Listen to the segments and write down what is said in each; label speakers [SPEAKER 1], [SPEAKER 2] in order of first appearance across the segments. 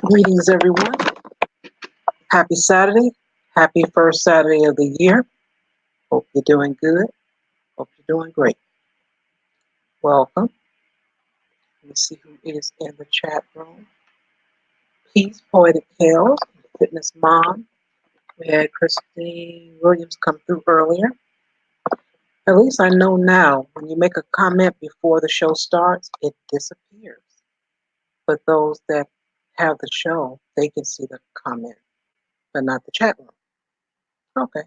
[SPEAKER 1] Greetings, everyone. Happy Saturday. Happy first Saturday of the year. Hope you're doing good. Hope you're doing great. Welcome. Let me see who is in the chat room. Peace, Poetic Tales, Fitness Mom. We had Christine Williams come through earlier. At least I know now when you make a comment before the show starts, it disappears. But those that have the show, they can see the comment, but not the chat room. Okay.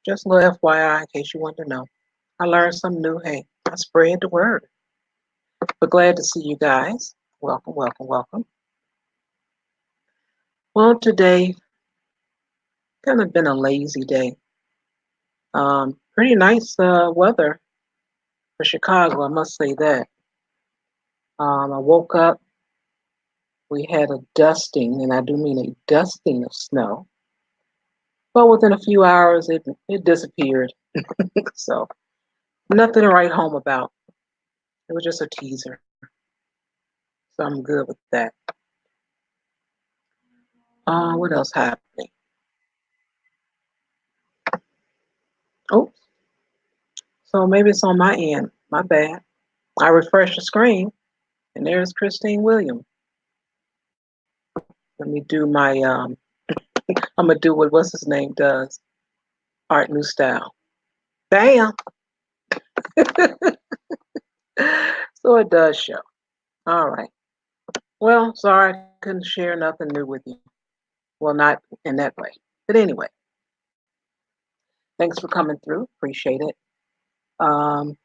[SPEAKER 1] Just a little FYI in case you want to know. I learned something new. Hey, I spread the word. But glad to see you guys. Welcome, welcome, welcome. Well, today kind of been a lazy day. Pretty nice weather for Chicago, I must say that. I woke up, we had a dusting, and I do mean a dusting of snow. But within a few hours, it disappeared. So nothing to write home about. It was just a teaser. So I'm good with that. What else happening? Oops. So maybe it's on my end. My bad. I refresh the screen, and there's Christine Williams. Let me do my. I'm gonna do what what's his name does. Art New Style. Bam. So it does show. All right. Well, sorry I couldn't share nothing new with you. Well, not in that way. But anyway, thanks for coming through. Appreciate it. Um,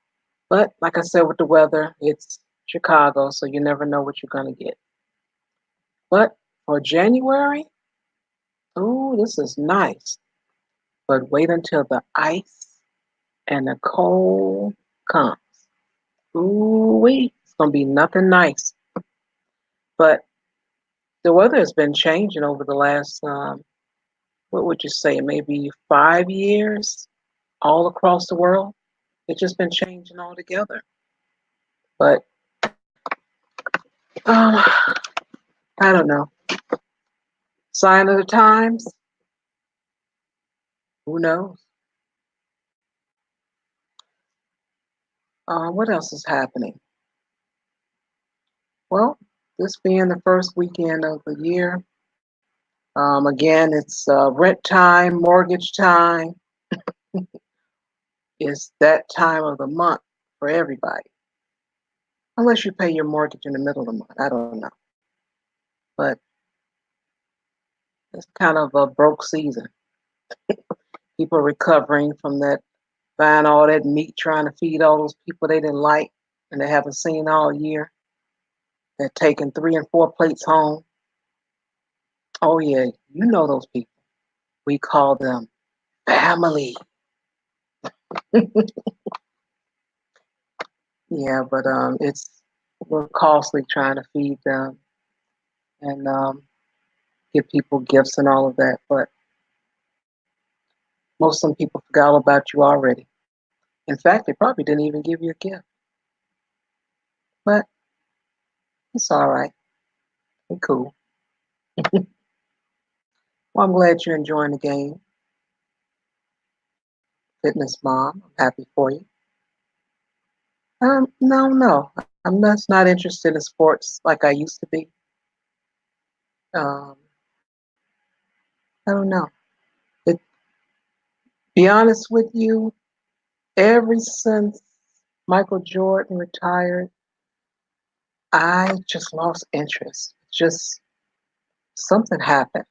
[SPEAKER 1] but like I said, with the weather, it's Chicago, so you never know what you're gonna get. But for January, oh, this is nice. But wait until the ice and the cold comes. Ooh, wee. It's gonna be nothing nice. But the weather has been changing over the last, what would you say, maybe 5 years, all across the world. It's just been changing altogether. But um, I don't know. Sign of the times. Who knows? What else is happening? Well, this being the first weekend of the year, again, it's rent time, mortgage time. It's that time of the month for everybody. Unless you pay your mortgage in the middle of the month. I don't know. But it's kind of a broke season. People recovering from that, buying all that meat, trying to feed all those people they didn't like and they haven't seen all year. They're taking 3 and 4 plates home. Oh, yeah, you know those people. We call them family. Yeah, but it's we're costly trying to feed them and give people gifts and all of that. But most of them people forgot all about you already. In fact, they probably didn't even give you a gift. But it's all right. We're cool. Well, I'm glad you're enjoying the game. Fitness mom, I'm happy for you. No. I'm just not interested in sports like I used to be. Um, I don't know. It, be honest with you, ever since Michael Jordan retired, I just lost interest. Just something happened.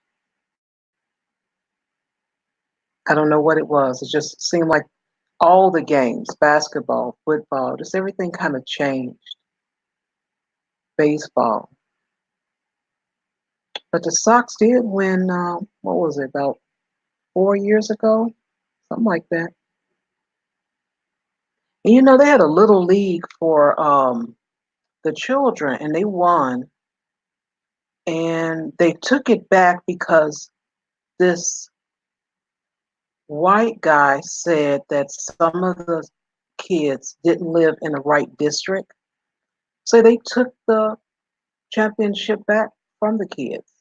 [SPEAKER 1] I don't know what it was. It just seemed like all the games, basketball, football, just everything kind of changed. Baseball. But the Sox did win, what was it, about 4 years ago? Something like that. And they had a little league for the children and they won. And they took it back because this white guy said that some of the kids didn't live in the right district. So they took the championship back from the kids.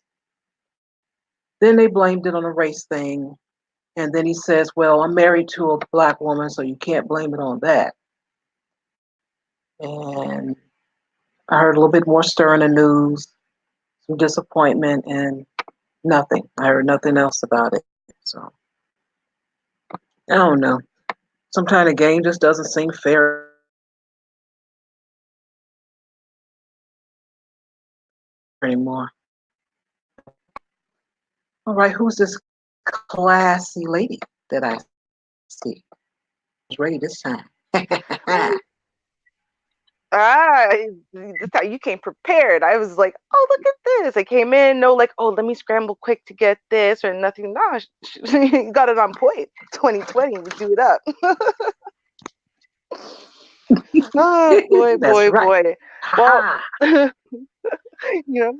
[SPEAKER 1] Then they blamed it on a race thing. And then he says, well, I'm married to a black woman, so you can't blame it on that. And I heard a little bit more stir in the news, some disappointment, and nothing. I heard nothing else about it. So I don't know. Sometimes the game just doesn't seem fair anymore. All right, who's this classy lady that I see? She's ready this time.
[SPEAKER 2] Ah, this time you came prepared. I was like, oh, look at this. I came in, no, like, oh, let me scramble quick to get this or nothing. No, you got it on point. 2020, we do it up. Oh, boy,
[SPEAKER 1] That's
[SPEAKER 2] boy,
[SPEAKER 1] right.
[SPEAKER 2] boy. Well,
[SPEAKER 1] Ha
[SPEAKER 2] you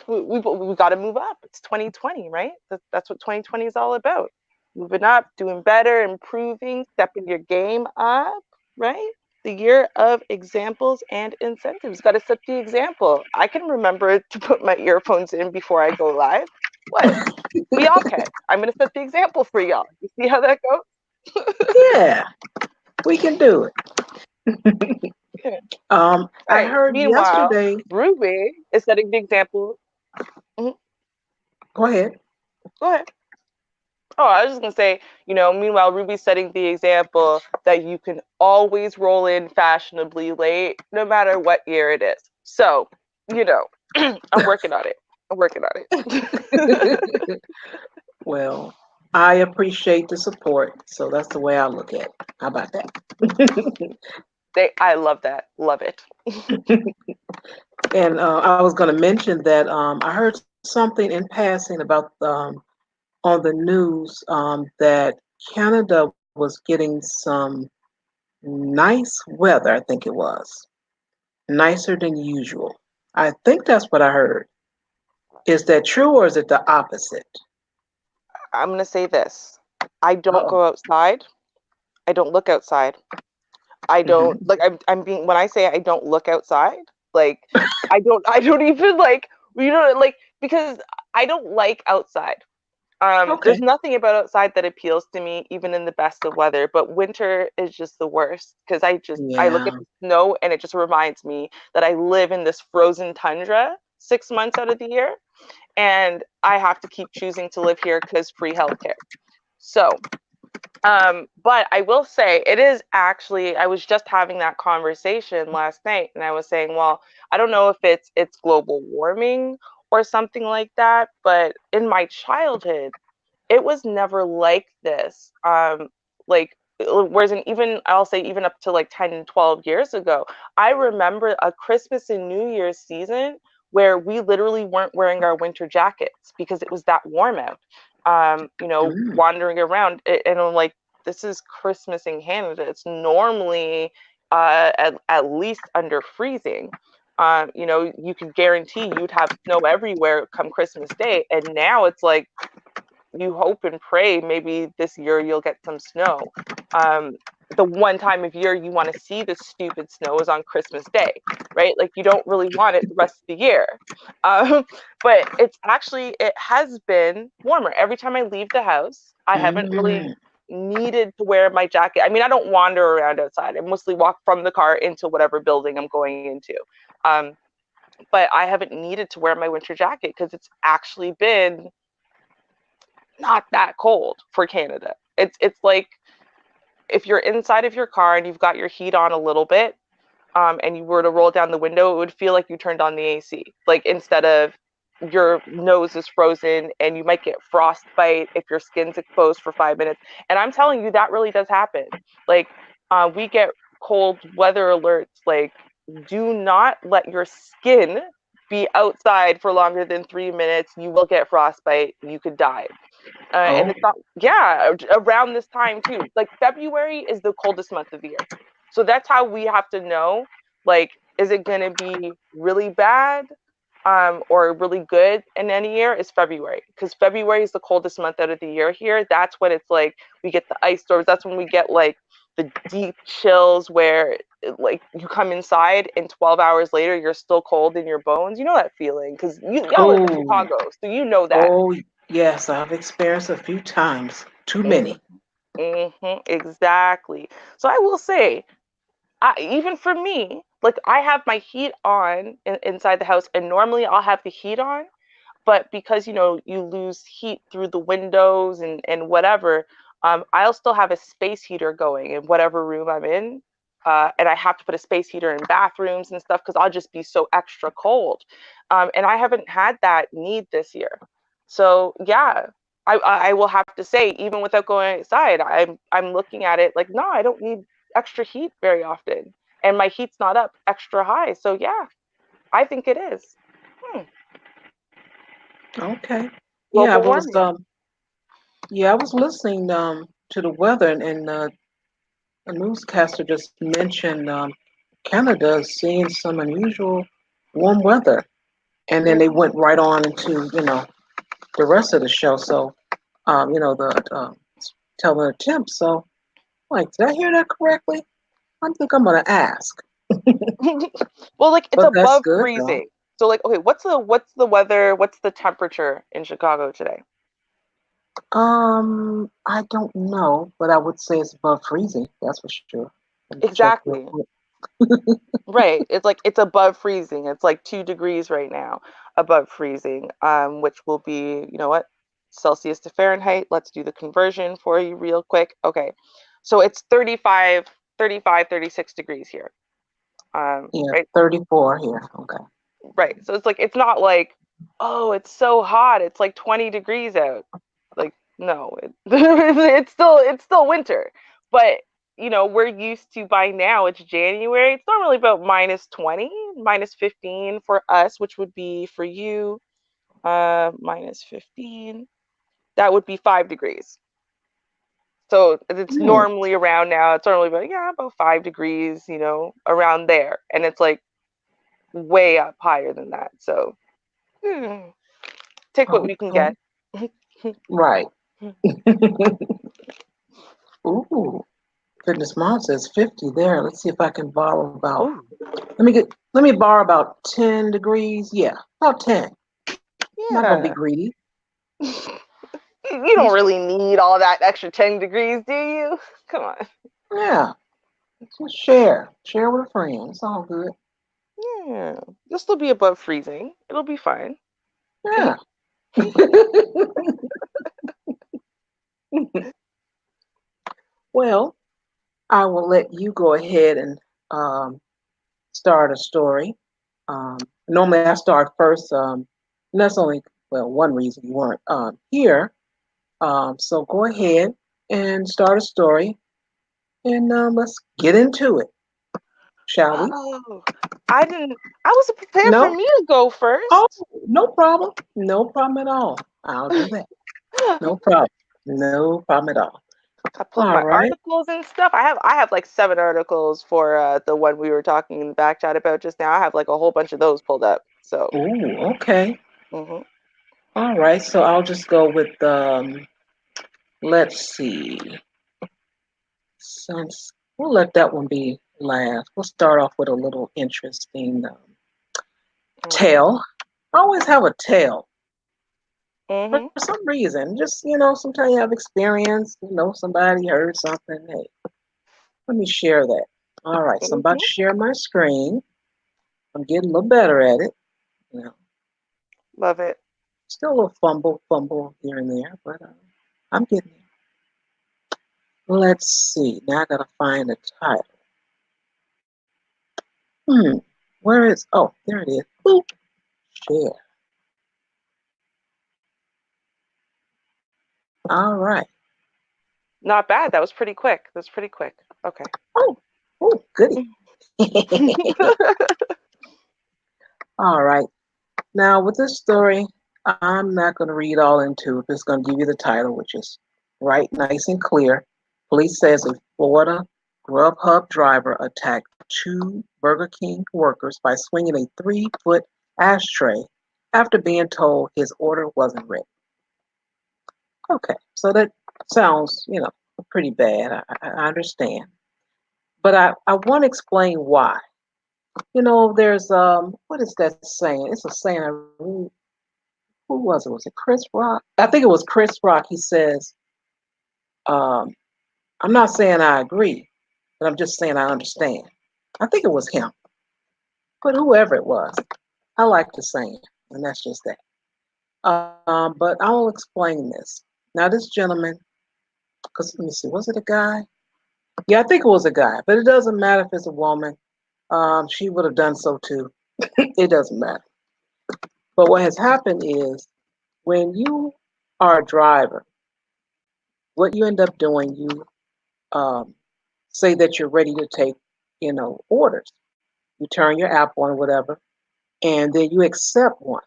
[SPEAKER 2] we got to move up. It's 2020, right? That's what 2020 is all about. Moving up, doing better, improving, stepping your game up, right? The year of examples and incentives. Got to set the example. I can remember to put my earphones in before I go live. What? We all can. I'm going to set the example for y'all. You see how that goes?
[SPEAKER 1] Yeah, we can do it.
[SPEAKER 2] Yeah.
[SPEAKER 1] I
[SPEAKER 2] Right.
[SPEAKER 1] heard
[SPEAKER 2] Meanwhile,
[SPEAKER 1] yesterday.
[SPEAKER 2] Ruby is setting the example. Mhm.
[SPEAKER 1] Go ahead.
[SPEAKER 2] Go ahead. Oh, I was just gonna say, meanwhile, Ruby's setting the example that you can always roll in fashionably late, no matter what year it is. So, you know, I'm working on it. I'm working on it.
[SPEAKER 1] Well, I appreciate the support, so that's the way I look at it. How about that?
[SPEAKER 2] I love that. Love it.
[SPEAKER 1] And I was going to mention that I heard something in passing about on the news that Canada was getting some nice weather. I think it was nicer than usual. I think that's what I heard. Is that true or is it the opposite?
[SPEAKER 2] I'm gonna say this. I don't
[SPEAKER 1] Oh.
[SPEAKER 2] go outside. I don't look outside. I don't
[SPEAKER 1] Hmm.
[SPEAKER 2] like I'm being when I say I don't look outside, like I don't even like like because I don't like outside. There's
[SPEAKER 1] Okay.
[SPEAKER 2] nothing about outside that appeals to me, even in the best of weather. But winter is just the worst because I look at
[SPEAKER 1] Yeah.
[SPEAKER 2] the snow and it just reminds me that I live in this frozen tundra 6 months out of the year, and I have to keep choosing to live here because free healthcare. So, but I will say it is actually. I was just having that conversation last night, and I was saying, well, I don't know if it's global warming or something like that, but in my childhood it was never like this. Like whereas even I'll say even up to like 10 and 12 years ago, I remember a Christmas and New Year's season where we literally weren't wearing our winter jackets because it was that warm out.
[SPEAKER 1] Mm.
[SPEAKER 2] Wandering around and I'm like, this is Christmas in Canada. It's normally at least under freezing. You could guarantee you'd have snow everywhere come Christmas Day, and now it's like you hope and pray maybe this year you'll get some snow. Um, the one time of year you want to see the stupid snow is on Christmas Day, right? Like you don't really want it the rest of the year. Um, but it has been warmer. Every time I leave the house, I haven't really
[SPEAKER 1] Mm.
[SPEAKER 2] needed to wear my jacket. I mean, I don't wander around outside. I mostly walk from the car into whatever building I'm going into. Um, but I haven't needed to wear my winter jacket because it's actually been not that cold for Canada. It's like if you're inside of your car and you've got your heat on a little bit, and you were to roll down the window, it would feel like you turned on the AC. Like instead of your nose is frozen and you might get frostbite if your skin's exposed for 5 minutes. And I'm telling you, that really does happen. Like we get cold weather alerts. Like do not let your skin be outside for longer than 3 minutes. You will get frostbite. You could die. And
[SPEAKER 1] Oh.
[SPEAKER 2] it's not, yeah, around this time too. Like February is the coldest month of the year. So that's how we have to know, like, is it going to be really bad or really good in any year? Is February. Because February is the coldest month out of the year here. That's when it's like we get the ice storms. That's when we get like the deep chills where like you come inside and 12 hours later you're still cold in your bones. You know that feeling because y'all live in
[SPEAKER 1] Oh.
[SPEAKER 2] Chicago, so you know that.
[SPEAKER 1] Oh. Yes, I've experienced a few times. Too
[SPEAKER 2] Mm,
[SPEAKER 1] many.
[SPEAKER 2] exactly. So I will say, even for me, like I have my heat on inside the house, and normally I'll have the heat on, but because you lose heat through the windows and whatever, I'll still have a space heater going in whatever room I'm in, and I have to put a space heater in bathrooms and stuff because I'll just be so extra cold, and I haven't had that need this year. So yeah, I will have to say, even without going outside, I'm looking at it like, no, I don't need extra heat very often, and my heat's not up extra high. So yeah, I think it is. Hmm,
[SPEAKER 1] Okay. Yeah, I
[SPEAKER 2] global
[SPEAKER 1] was
[SPEAKER 2] warming.
[SPEAKER 1] yeah, I was listening to the weather, and a newscaster just mentioned Canada is seeing some unusual warm weather, and then they
[SPEAKER 2] Mhm.
[SPEAKER 1] went right on into the rest of the show. So the telling the temps. So like, did I hear that correctly? I think I'm gonna ask,
[SPEAKER 2] Well, like it's
[SPEAKER 1] but that's
[SPEAKER 2] above
[SPEAKER 1] good though.
[SPEAKER 2] freezing. So like, okay, what's the weather? What's the temperature in Chicago today?
[SPEAKER 1] I don't know, but I would say it's above freezing. That's for sure. Let me check real
[SPEAKER 2] Exactly.
[SPEAKER 1] quick.
[SPEAKER 2] Right. It's like it's above freezing. It's like 2 degrees right now above freezing, which will be, you know what, Celsius to Fahrenheit. Let's do the conversion for you real quick. Okay. So it's 36 degrees here.
[SPEAKER 1] Yeah,
[SPEAKER 2] Right.
[SPEAKER 1] 34 here. Okay.
[SPEAKER 2] Right. So it's like it's not like, oh, it's so hot. It's like 20 degrees out. Like no, it's still winter. But we're used to, by now it's January. It's normally about minus 20, minus 15 for us, which would be for you minus 15. That would be 5 degrees. So it's
[SPEAKER 1] Hmm.
[SPEAKER 2] normally around now. It's normally about, yeah, about 5 degrees, around there. And it's like way up higher than that. So hmm, take what we can
[SPEAKER 1] Okay.
[SPEAKER 2] get.
[SPEAKER 1] Right. Ooh. Fitness Mom says 50 there. Let's see if I can borrow about.
[SPEAKER 2] Ooh,
[SPEAKER 1] Let me borrow about 10 degrees. Yeah, about 10. I'm not gonna be
[SPEAKER 2] yeah.
[SPEAKER 1] greedy.
[SPEAKER 2] You don't really need all that extra 10 degrees, do you? Come on.
[SPEAKER 1] Yeah, just share with a friend. It's all good.
[SPEAKER 2] Yeah. You'll still be above freezing. It'll be fine.
[SPEAKER 1] Yeah. Well, I will let you go ahead and um, start a story. Um, Normally, I start first, and that's only, well, one reason you weren't here. So go ahead and start a story, and let's get into it, shall we?
[SPEAKER 2] Oh, I wasn't prepared for
[SPEAKER 1] No?
[SPEAKER 2] me to go
[SPEAKER 1] Oh,
[SPEAKER 2] first.
[SPEAKER 1] no problem. No problem at all. I'll do that. No problem. No problem at all.
[SPEAKER 2] I pulled
[SPEAKER 1] All
[SPEAKER 2] my
[SPEAKER 1] right.
[SPEAKER 2] articles and stuff. I have like 7 articles for the one we were talking in the back chat about just now. I have like a whole bunch of those pulled up. So,
[SPEAKER 1] Ooh, okay.
[SPEAKER 2] hmm
[SPEAKER 1] All right. So I'll just go with let's see. Since we'll let that one be last. We'll start off with a little interesting
[SPEAKER 2] hmm
[SPEAKER 1] tale. I always have a tale for
[SPEAKER 2] hmm
[SPEAKER 1] some reason. Just, sometimes you have experience, somebody heard something. Hey, let me share that. All right, so I'm about to
[SPEAKER 2] hmm
[SPEAKER 1] share my screen. I'm getting a little better at it. You know,
[SPEAKER 2] Love it.
[SPEAKER 1] Still a little fumble here and there, but I'm getting it. Let's see. Now I gotta find the title. Hmm. Where is? Oh, there it is. Boop. Share. All right.
[SPEAKER 2] Not bad. That was pretty quick. That was pretty quick. Okay.
[SPEAKER 1] Oh, oh, goody. All right. Now, with this story, I'm not going to read all into it. Just going to give you the title, which is right, nice and clear. Police says a Florida Grubhub driver attacked two Burger King workers by swinging a 3-foot ashtray after being told his order wasn't ready. Okay, so that sounds, pretty bad. I understand, but I want to explain why. There's what is that saying? It's a saying I really who was it? Was it Chris Rock? I think it was Chris Rock. He says, um, I'm not saying I agree, but I'm just saying I understand. I think it was him, but whoever it was, I like the saying, and that's just that. But I'll explain this. Now, this gentleman, because let me see, was it a guy? Yeah, I think it was a guy, but it doesn't matter if it's a woman. She would have done so too. It doesn't matter. But what has happened is when you are a driver, what you end up doing, you um, say that you're ready to take, orders. You turn your app on or whatever, and then you accept one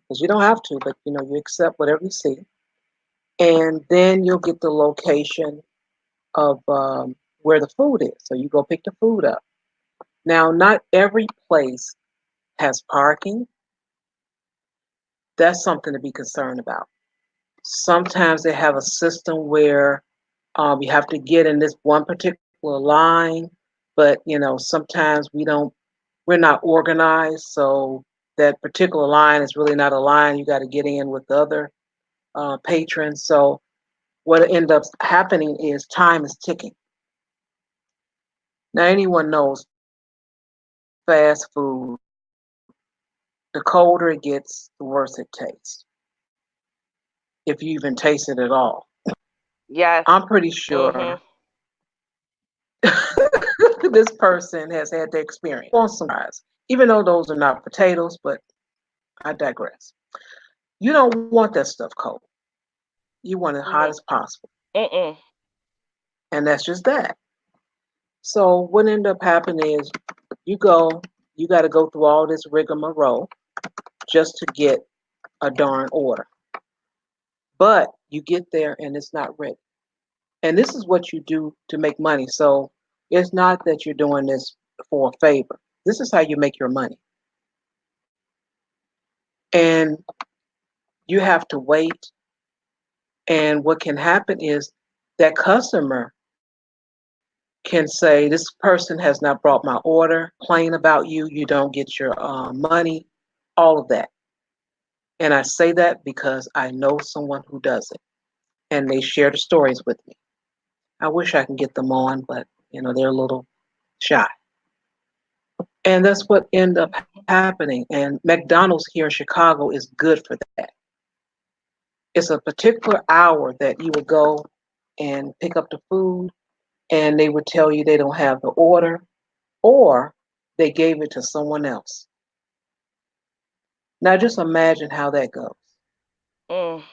[SPEAKER 1] because you don't have to, but you accept whatever you see, and then you'll get the location of where the food is. So you go pick the food up. Now, not every place has parking. That's something to be concerned about. Sometimes they have a system where you have to get in this one particular line, but sometimes we're not organized, so that particular line is really not a line. You got to get in with the other patrons. So what ends up happening is time is ticking. Now anyone knows fast food, the colder it gets, the worse it tastes. If you even taste it at all.
[SPEAKER 2] Yes.
[SPEAKER 1] I'm pretty sure
[SPEAKER 2] Mhm.
[SPEAKER 1] this person has had the experience on some fries, even though those are not potatoes, but I digress. You don't want that stuff cold. You want it hot as
[SPEAKER 2] No.
[SPEAKER 1] possible.
[SPEAKER 2] Mm-mm.
[SPEAKER 1] And that's just that. So what ended up happening is you go, you got to go through all this rigmarole just to get a darn order. But you get there and it's not ready. And this is what you do to make money. So it's not that you're doing this for a favor. This is how you make your money. And you have to wait. And what can happen is that customer can say, this person has not brought my order, complain about you, you don't get your money, all of that. And I say that because I know someone who does it and they share the stories with me. I wish I can get them on, but they're a little shy. And that's what ended up happening. And McDonald's here in Chicago is good for that. It's a particular hour that you would go and pick up the food, and they would tell you they don't have the order, or they gave it to someone else. Now just imagine how that goes.
[SPEAKER 2] Mm.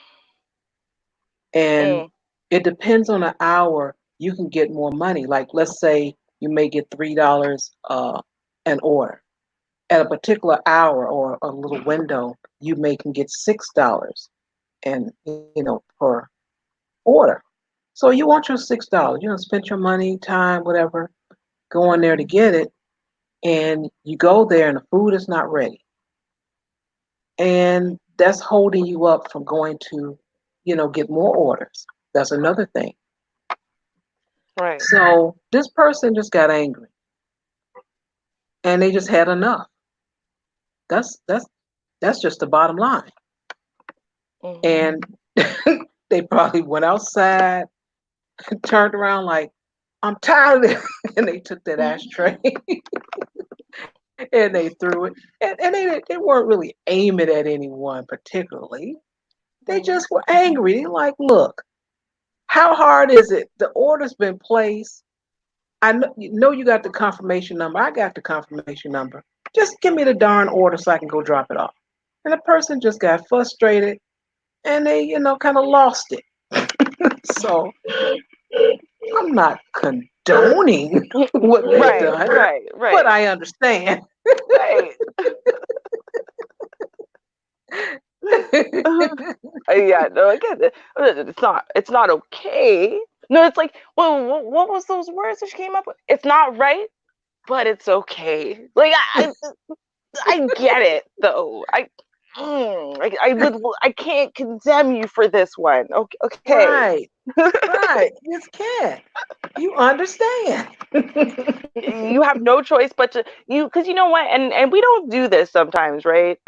[SPEAKER 1] And
[SPEAKER 2] Mm.
[SPEAKER 1] it depends on the hour you can get more money. Like let's say you may get $3 an order. At a particular hour or a little window, you may can get $6 and per order. So you want your $6, spend your money, time, whatever, go in there to get it, and you go there and the food is not ready. And that's holding you up from going to, get more orders. That's another thing.
[SPEAKER 2] Right.
[SPEAKER 1] So this person just got angry and they just had enough. That's just the bottom line.
[SPEAKER 2] Mhm.
[SPEAKER 1] And they probably went outside, turned around like, I'm tired of it. And they took that ashtray and they threw it. And they weren't really aiming at anyone particularly. They
[SPEAKER 2] Mhm.
[SPEAKER 1] just were angry. They're like, look, how hard is it? The order's been placed. I know you got the confirmation number. I got the confirmation number. Just give me the darn order so I can go drop it off. And the person just got frustrated and they, kind of lost it. So I'm not condoning what they've
[SPEAKER 2] Right.
[SPEAKER 1] done,
[SPEAKER 2] Right.
[SPEAKER 1] but
[SPEAKER 2] Right.
[SPEAKER 1] I understand.
[SPEAKER 2] Right. Yeah. No. Again, It's not okay. No. It's like. Well, what was those words that she came up with? It's not right, but it's okay. Like I get it though. I can't condemn you for this one. Okay. Okay.
[SPEAKER 1] Right, right. Miss Cat, you understand.
[SPEAKER 2] You have no choice but to because you know what, and we don't do this sometimes, right?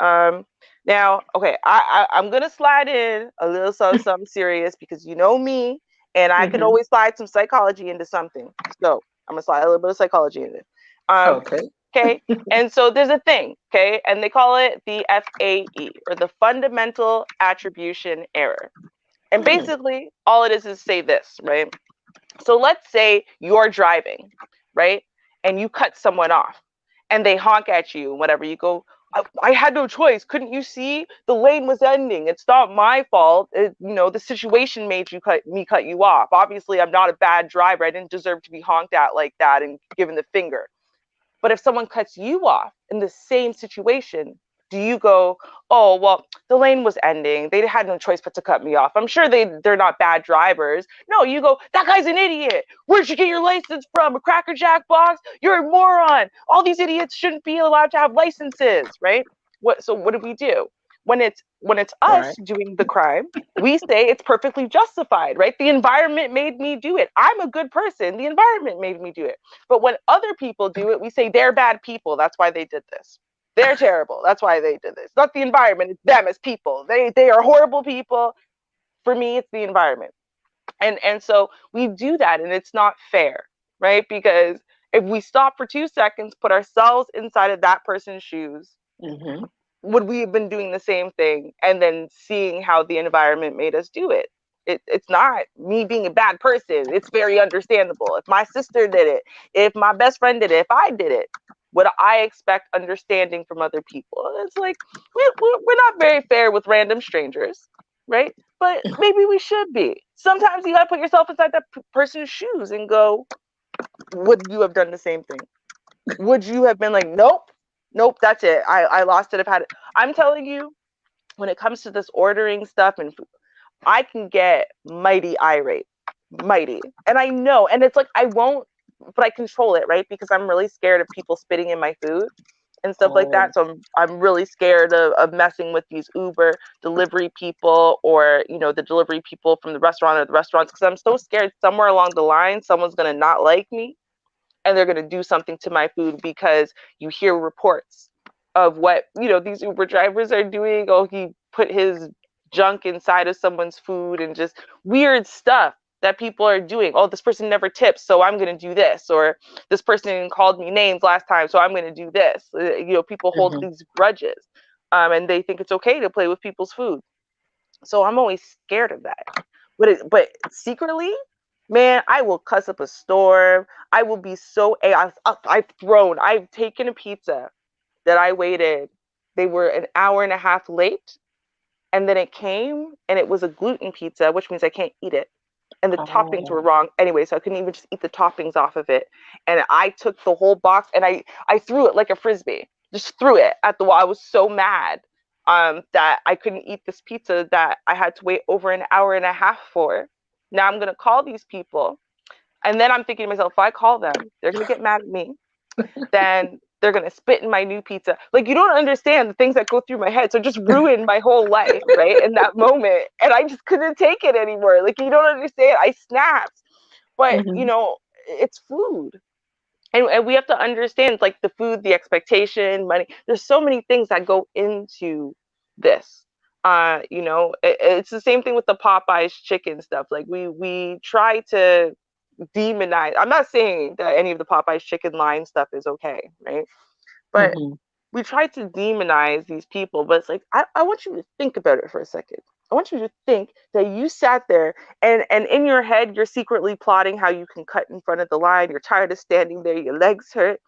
[SPEAKER 2] Now, okay, I'm gonna slide in a little something serious because you know me, and I could
[SPEAKER 1] Mm-hmm.
[SPEAKER 2] always slide some psychology into something. So I'm gonna slide a little bit of psychology in it. Um,
[SPEAKER 1] Okay.
[SPEAKER 2] okay, and so there's a thing, okay, and they call it the FAE, or the fundamental attribution error. And
[SPEAKER 1] Hmm.
[SPEAKER 2] basically, all it is say this, right? So let's say you're driving, right? And you cut someone off and they honk at you and whatever. You go, I had no choice. Couldn't you see? The lane was ending. It's not my fault. The situation made cut you off. Obviously, I'm not a bad driver. I didn't deserve to be honked at like that and given the finger. But if someone cuts you off in the same situation, do you go, oh, well, the lane was ending. They had no choice but to cut me off. I'm sure they're not bad drivers. No, you go, that guy's an idiot. Where'd you get your license from? A Cracker Jack box? You're a moron. All these idiots shouldn't be allowed to have licenses, right? So what do we do? When it's us
[SPEAKER 1] Right.
[SPEAKER 2] doing the crime, we say it's perfectly justified, right? The environment made me do it. I'm a good person. The environment made me do it. But when other people do it, we say they're bad people. That's why they did this. They're terrible. That's why they did this. Not the environment. It's them as people. They are horrible people. For me, it's the environment. And so we do that, and it's not fair, right? Because if we stop for 2 seconds, put ourselves inside of that person's shoes,
[SPEAKER 1] Mm-hmm.
[SPEAKER 2] would we have been doing the same thing and then seeing how the environment made us do it? It's not me being a bad person. It's very understandable. If my sister did it, if my best friend did it, if I did it, would I expect understanding from other people? It's like we're not very fair with random strangers, right? But maybe we should be. Sometimes you got to put yourself inside that person's shoes and go, would you have done the same thing? Would you have been like, nope, nope, that's it. I lost it. I've had it. I'm telling you, when it comes to this ordering stuff and food, I can get mighty irate, mighty. And I know, and it's like, I won't, but I control it, right? Because I'm really scared of people spitting in my food and stuff like
[SPEAKER 1] Oh.
[SPEAKER 2] that. So I'm really scared of messing with these Uber delivery people or, the delivery people from the restaurant or the restaurants because I'm so scared somewhere along the line, someone's going to not like me and they're going to do something to my food because you hear reports of what these Uber drivers are doing. Oh, he put his junk inside of someone's food and just weird stuff that people are doing. Oh, this person never tips, so I'm going to do this. Or this person called me names last time, so I'm going to do this. People hold
[SPEAKER 1] Mm-hmm.
[SPEAKER 2] these grudges, and they think it's okay to play with people's food. So I'm always scared of that. But secretly, man, I will cuss up a storm. I will be so I've taken a pizza that I waited. They were an hour and a half late, and then it came and it was a gluten pizza, which means I can't eat it. And the toppings were
[SPEAKER 1] Oh.
[SPEAKER 2] wrong anyway, so I couldn't even just eat the toppings off of it. And I took the whole box and I threw it like a frisbee, just threw it at the wall. I was so mad that I couldn't eat this pizza that I had to wait over an hour and a half for. Now I'm gonna call these people, and then I'm thinking to myself, if I call them, they're gonna get mad at me, then they're gonna spit in my new pizza. Like, you don't understand the things that go through my head. So it just ruined my whole life, right? In that moment. And I just couldn't take it anymore. Like, you don't understand. I snapped. But
[SPEAKER 1] Mm-hmm.
[SPEAKER 2] it's food. And we have to understand like the food, the expectation, money. There's so many things that go into this. It's the same thing with the Popeyes chicken stuff. Like we try to demonize. I'm not saying that any of the Popeyes chicken line stuff is okay, right? But
[SPEAKER 1] Mm-hmm.
[SPEAKER 2] we try to demonize these people, but it's like I want you to think about it for a second. I want you to think that you sat there and in your head you're secretly plotting how you can cut in front of the line. You're tired of standing there, your legs hurt,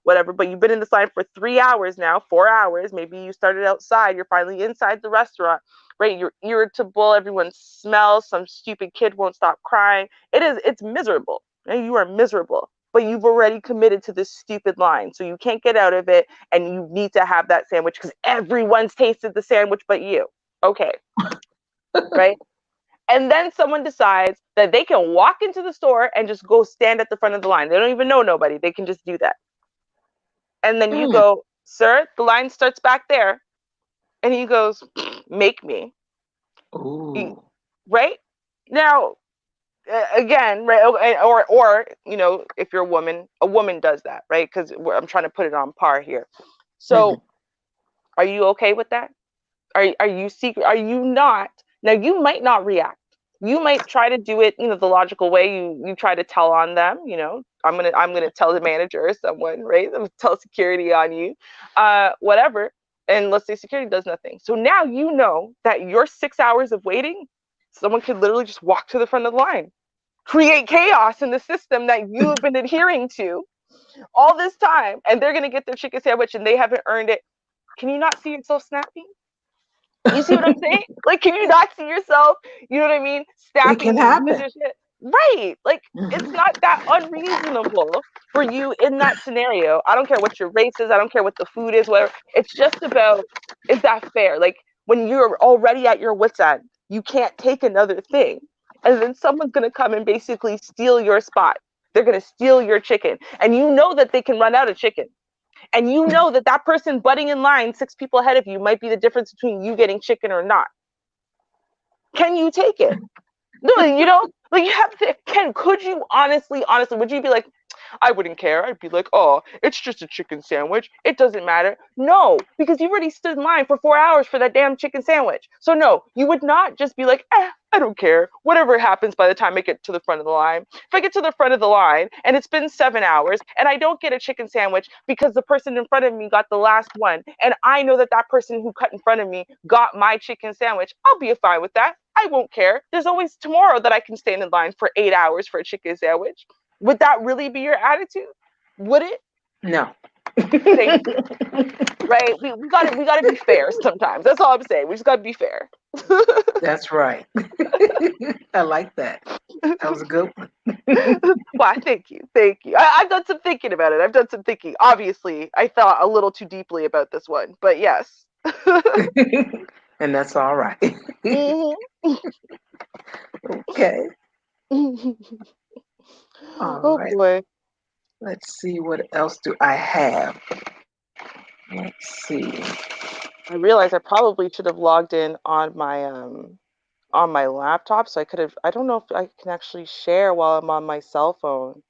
[SPEAKER 2] whatever. But you've been in this line for 3 hours now, 4 hours. Maybe you started outside, you're finally inside the restaurant, right? You're irritable, everyone smells, some stupid kid won't stop crying. It's miserable. Right? You are miserable. But you've already committed to this stupid line. So you can't get out of it and you need to have that sandwich because everyone's tasted the sandwich but you. Okay, right? And then someone decides that they can walk into the store and just go stand at the front of the line. They don't even know nobody. They can just do that. And then you
[SPEAKER 1] Mm.
[SPEAKER 2] go, sir, the line starts back there. And he goes, make me.
[SPEAKER 1] Ooh.
[SPEAKER 2] Right? Now, again, right? Or if you're a woman does that, right? Because I'm trying to put it on par here.
[SPEAKER 1] Mm-hmm.
[SPEAKER 2] So, are you okay with that? Are you secret? Are you not? Now you might not react. You might try to do it, the logical way. You try to tell on them. I'm gonna tell the manager or someone, right? I'm gonna tell security on you, whatever. And let's say security does nothing. So now you know that your 6 hours of waiting, someone could literally just walk to the front of the line, create chaos in the system that you have been adhering to all this time, and they're gonna get their chicken sandwich and they haven't earned it. Can you not see yourself snapping? You see what I'm saying? Like, can you not see yourself? You know what I mean?
[SPEAKER 1] It can
[SPEAKER 2] Snapping and lose
[SPEAKER 1] happen.
[SPEAKER 2] your shit. Right. Like, it's
[SPEAKER 1] Mhm.
[SPEAKER 2] not that unreasonable for you in that scenario. I don't care what your race is. I don't care what the food is, whatever. It's just about, is that fair? Like, when you're already at your wits' end, you can't take another thing. And then someone's going to come and basically steal your spot. They're going to steal your chicken. And you know that they can run out of chicken, and you know that that person butting in line 6 people ahead of you might be the difference between you getting chicken or not. Can you take it? No, like you have to. Could you honestly, would you be like, I wouldn't care. I'd be like, oh, it's just a chicken sandwich. It doesn't matter. No, because you've already stood in line for 4 hours for that damn chicken sandwich. So no, you would not just be like, I don't care. Whatever happens by the time I get to the front of the line. If I get to the front of the line and it's been 7 hours and I don't get a chicken sandwich because the person in front of me got the last one, and I know that that person who cut in front of me got my chicken sandwich, I'll be fine with that. I won't care. There's always tomorrow that I can stand in line for 8 hours for a chicken sandwich. Would that really be your attitude? Would it?
[SPEAKER 1] No.
[SPEAKER 2] Thank you. Right? We gotta be fair sometimes. That's all I'm saying. We just gotta be fair.
[SPEAKER 1] That's right. I like that. That was a good one.
[SPEAKER 2] Why, thank you. Thank you. I've done some thinking about it. I've done some thinking. Obviously, I thought a little too deeply about this one, but yes.
[SPEAKER 1] And that's all right.
[SPEAKER 2] Mhm.
[SPEAKER 1] Okay. All
[SPEAKER 2] Oh
[SPEAKER 1] right.
[SPEAKER 2] boy.
[SPEAKER 1] Let's see, what else do I have? Let's see.
[SPEAKER 2] I realized I probably should have logged in on my laptop, so I could have. I don't know if I can actually share while I'm on my cell phone,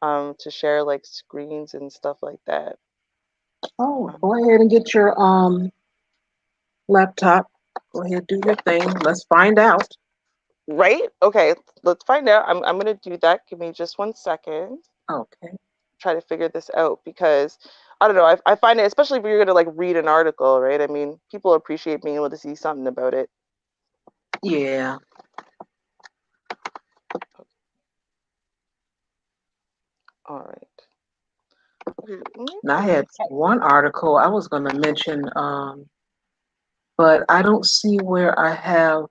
[SPEAKER 2] to share like screens and stuff like that.
[SPEAKER 1] Oh,
[SPEAKER 2] Um,
[SPEAKER 1] go ahead and get your laptop. Go ahead, do your thing. Let's find out.
[SPEAKER 2] right? Okay, let's find out. I'm gonna do that. Give me just 1 second.
[SPEAKER 1] Okay.
[SPEAKER 2] Try to figure this out, because I don't know. I find it, especially if you're gonna like read an article, right? I mean, people appreciate being able to see something about it.
[SPEAKER 1] Yeah.
[SPEAKER 2] All right.
[SPEAKER 1] Now I had one article I was going to mention, but I don't see where I have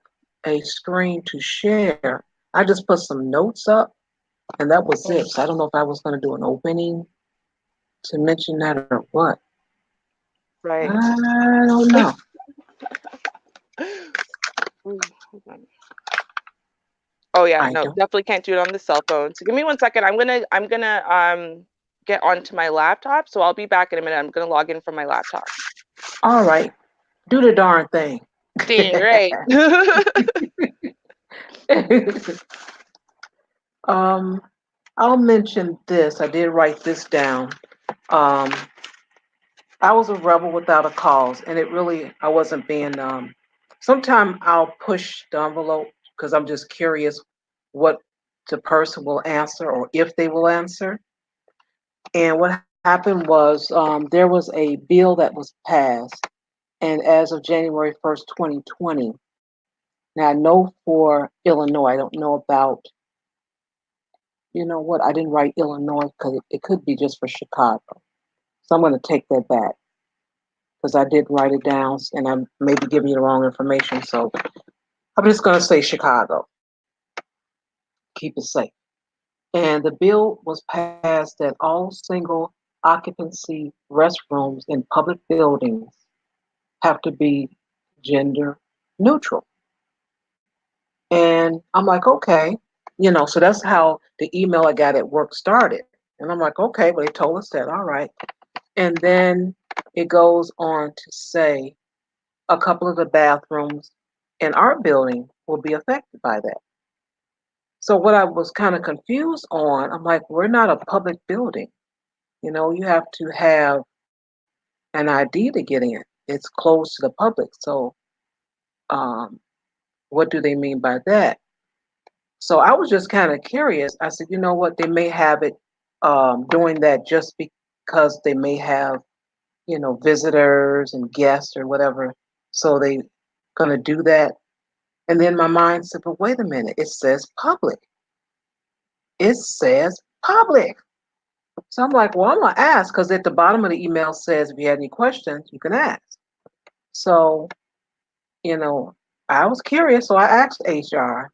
[SPEAKER 1] a screen to share. I just put some notes up, and that was it. So I don't know if I was going to do an opening to mention that or what.
[SPEAKER 2] Right.
[SPEAKER 1] I don't know.
[SPEAKER 2] Hold on. Oh yeah,
[SPEAKER 1] I
[SPEAKER 2] no,
[SPEAKER 1] don't.
[SPEAKER 2] definitely can't do it on the cell phone. So give me 1 second. I'm gonna get onto my laptop. So I'll be back in a minute. I'm gonna log in from my laptop.
[SPEAKER 1] All right. Do the darn thing.
[SPEAKER 2] Dang right.
[SPEAKER 1] um, I'll mention this. I did write this down. Um, I was a rebel without a cause, and it really, I wasn't being. Sometimes I'll push the envelope because I'm just curious what the person will answer or if they will answer. And what happened was there was a bill that was passed, and as of January 1st, 2020. Now I know for Illinois, I don't know about. You know what? I didn't write Illinois because it could be just for Chicago. So I'm going to take that back because I did write it down and I may be giving you the wrong information. So I'm just going to say Chicago. Keep it safe. And the bill was passed that all single occupancy restrooms in public buildings have to be gender neutral. And I'm like, okay, so that's how the email I got at work started. And I'm like, okay, well, they told us that, all right. And then it goes on to say a couple of the bathrooms in our building will be affected by that. So what I was kind of confused on, I'm like, we're not a public building. You have to have an ID to get in. It's closed to the public. So Um, what do they mean by that? So I was just kind of curious. I said, you know what, they may have it doing that just because they may have, visitors and guests or whatever. So they gonna do that. And then my mind said, but wait a minute, it says public. It says public. So I'm like, well, I'm gonna ask because at the bottom of the email says if you had any questions, you can ask. So, you know, I was curious, so I asked HR,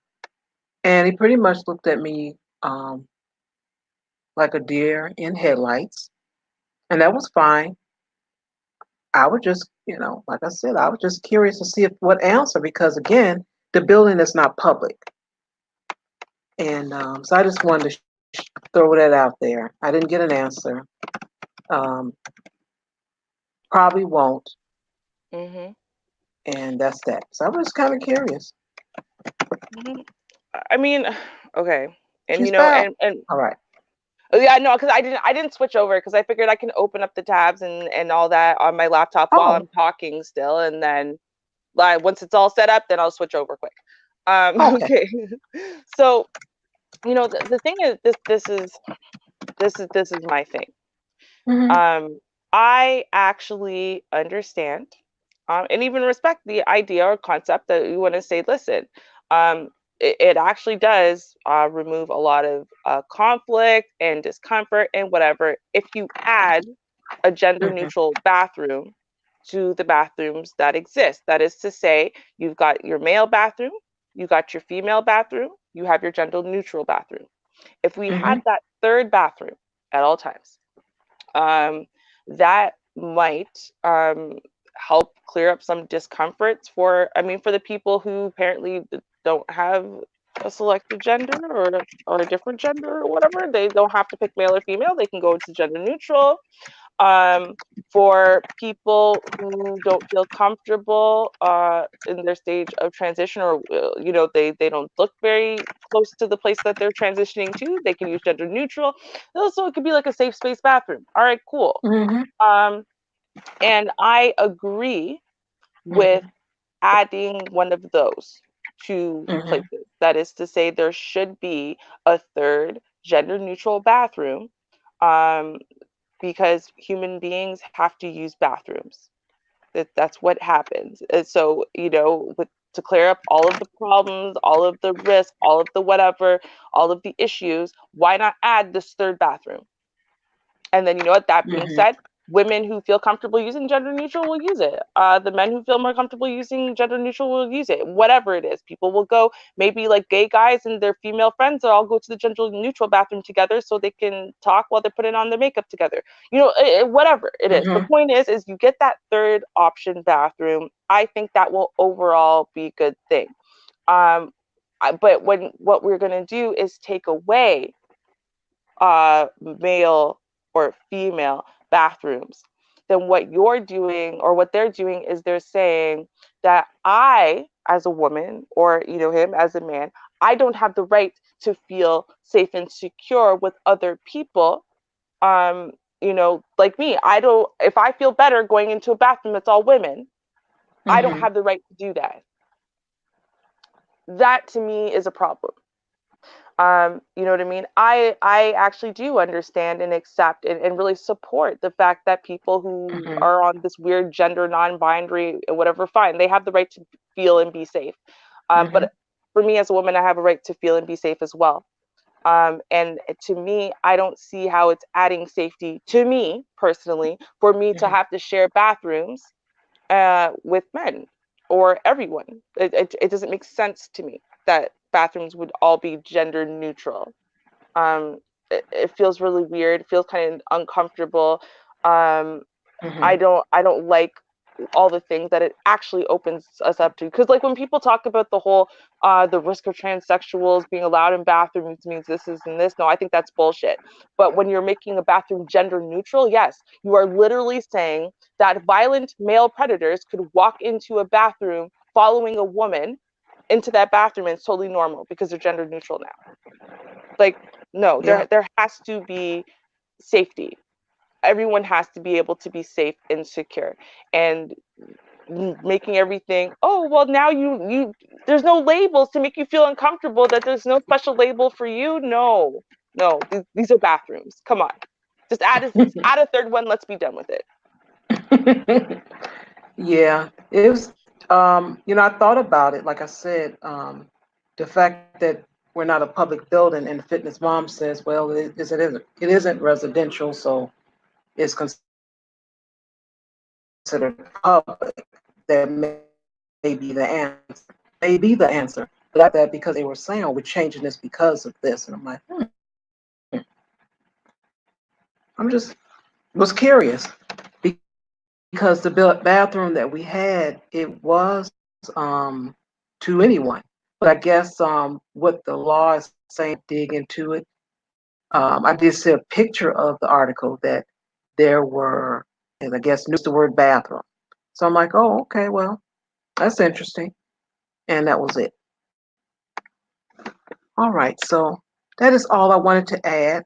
[SPEAKER 1] and he pretty much looked at me like a deer in headlights, and that was fine. I was just, like I said, I was just curious to see if what answer because again, the building is not public, and so I just wanted to throw that out there. I didn't get an answer. Um, Probably won't,
[SPEAKER 2] Mhm.
[SPEAKER 1] and that's that. So I was kind of curious.
[SPEAKER 2] Mhm. I mean, okay. And
[SPEAKER 1] She's back.
[SPEAKER 2] and
[SPEAKER 1] All right.
[SPEAKER 2] oh, yeah, no, because I didn't switch over because I figured I can open up the tabs and all that on my laptop while
[SPEAKER 1] Oh,
[SPEAKER 2] I'm talking still, and then like once it's all set up, then I'll switch over quick.
[SPEAKER 1] okay.
[SPEAKER 2] Okay. So the thing is this is my thing.
[SPEAKER 1] Mhm.
[SPEAKER 2] Um, I actually understand and even respect the idea or concept that you want to say, listen, it actually does remove a lot of conflict and discomfort and whatever if you add a gender
[SPEAKER 1] Mhm.
[SPEAKER 2] neutral bathroom to the bathrooms that exist. That is to say, you've got your male bathroom, you got your female bathroom, you have your gender neutral bathroom. If we had
[SPEAKER 1] Mhm.
[SPEAKER 2] that third bathroom at all times, um, that might help clear up some discomforts for the people who apparently don't have a selected gender or a different gender or whatever. They don't have to pick male or female. They can go to gender neutral. Um, for people who don't feel comfortable in their stage of transition, or they don't look very close to the place that they're transitioning to, they can use gender neutral. Also, it could be like a safe space bathroom. All right, cool.
[SPEAKER 1] Mhm.
[SPEAKER 2] Um, and I agree with
[SPEAKER 1] Mhm.
[SPEAKER 2] adding one of those to
[SPEAKER 1] Mhm.
[SPEAKER 2] places. That is to say, there should be a third gender neutral bathroom. Um, because human beings have to use bathrooms. That's what happens. And so, to clear up all of the problems, all of the risk, all of the whatever, all of the issues, why not add this third bathroom? And then, that being
[SPEAKER 1] Mhm.
[SPEAKER 2] said, women who feel comfortable using gender neutral will use it. The men who feel more comfortable using gender neutral will use it. Whatever it is, people will go. Maybe like gay guys and their female friends will all go to the gender neutral bathroom together so they can talk while they're putting on their makeup together. Whatever it is. The
[SPEAKER 1] Mhm.
[SPEAKER 2] point is you get that third option bathroom. I think that will overall be a good thing. Um, but what we're gonna do is take away male or female bathrooms, then what you're doing or what they're doing is they're saying that I, as a woman, or him as a man, I don't have the right to feel safe and secure with other people. Like me, I don't. If I feel better going into a bathroom that's all women, I don't
[SPEAKER 1] Mhm.
[SPEAKER 2] have the right to do that. That to me is a problem. You know what I mean? I actually do understand and accept and really support the fact that people who
[SPEAKER 1] Mhm.
[SPEAKER 2] are on this weird gender non-binary whatever, fine, they have the right to feel and be safe.
[SPEAKER 1] Mhm.
[SPEAKER 2] But for me as a woman, I have a right to feel and be safe as well. And to me, I don't see how it's adding safety to me personally for me to
[SPEAKER 1] Mhm.
[SPEAKER 2] have to share bathrooms with men or everyone. It doesn't make sense to me that bathrooms would all be gender neutral. It feels really weird. It feels kind of uncomfortable. Um, I
[SPEAKER 1] Mhm.
[SPEAKER 2] don't I don't like all the things that it actually opens us up to. Because like when people talk about the risk of transsexuals being allowed in bathrooms means this is and this, no, I think that's bullshit. But when you're making a bathroom gender neutral, yes, you are literally saying that violent male predators could walk into a bathroom following a woman into that bathroom and it's totally normal because they're gender neutral now. Like, no,
[SPEAKER 1] Yeah.
[SPEAKER 2] there has to be safety. Everyone has to be able to be safe and secure. And making everything, oh well, now you there's no labels to make you feel uncomfortable, that there's no special label for you. No, no, these are bathrooms. Come on, just add a third one. Let's be done with it.
[SPEAKER 1] Yeah, it was, I thought about it. Like I said, the fact that we're not a public building, and the fitness mom says, well, it isn't residential, so it's considered public. That may be the answer. May be the answer. But I thought that because they were saying, oh, we're changing this because of this. And I'm like, I'm just was curious because the bathroom that we had, it was to anyone. But I guess what the law is saying, dig into it. I did see a picture of the article that there were, and I guess, the word bathroom. So I'm like, oh, okay, well, that's interesting. And that was it. All right, so that is all I wanted to add.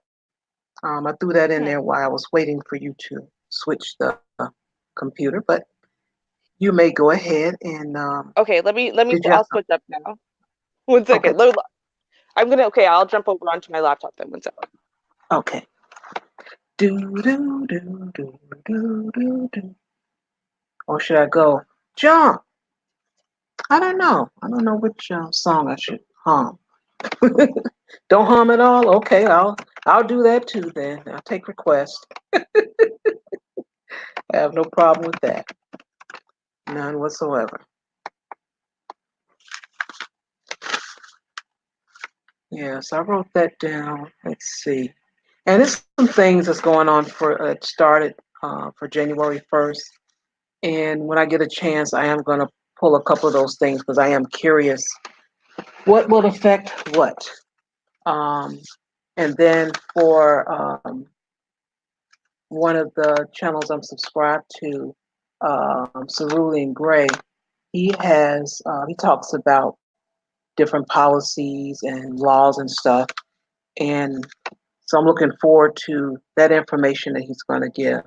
[SPEAKER 1] I threw that in there
[SPEAKER 2] Hmm.
[SPEAKER 1] while I was waiting for you to switch the computer, but you may go ahead and
[SPEAKER 2] Okay, let me.
[SPEAKER 1] did you have
[SPEAKER 2] I'll switch up now. One
[SPEAKER 1] okay,
[SPEAKER 2] second. I'm gonna. Okay, I'll jump over onto my laptop then. One second.
[SPEAKER 1] okay. Do do do do do do do. Or should I go jump? I don't know. I don't know which song I should hum. Don't hum at all. Okay, I'll do that too. Then I'll take requests. I have no problem with that. None whatsoever. Yes, I wrote that down. Let's see. And there's some things that's going on for it started for January 1st. And when I get a chance, I am going to pull a couple of those things because I am curious what will affect what. Um, and then for one of the channels I'm subscribed to, Cerulean Gray, he talks about different policies and laws and stuff. And so I'm looking forward to that information that he's going to give.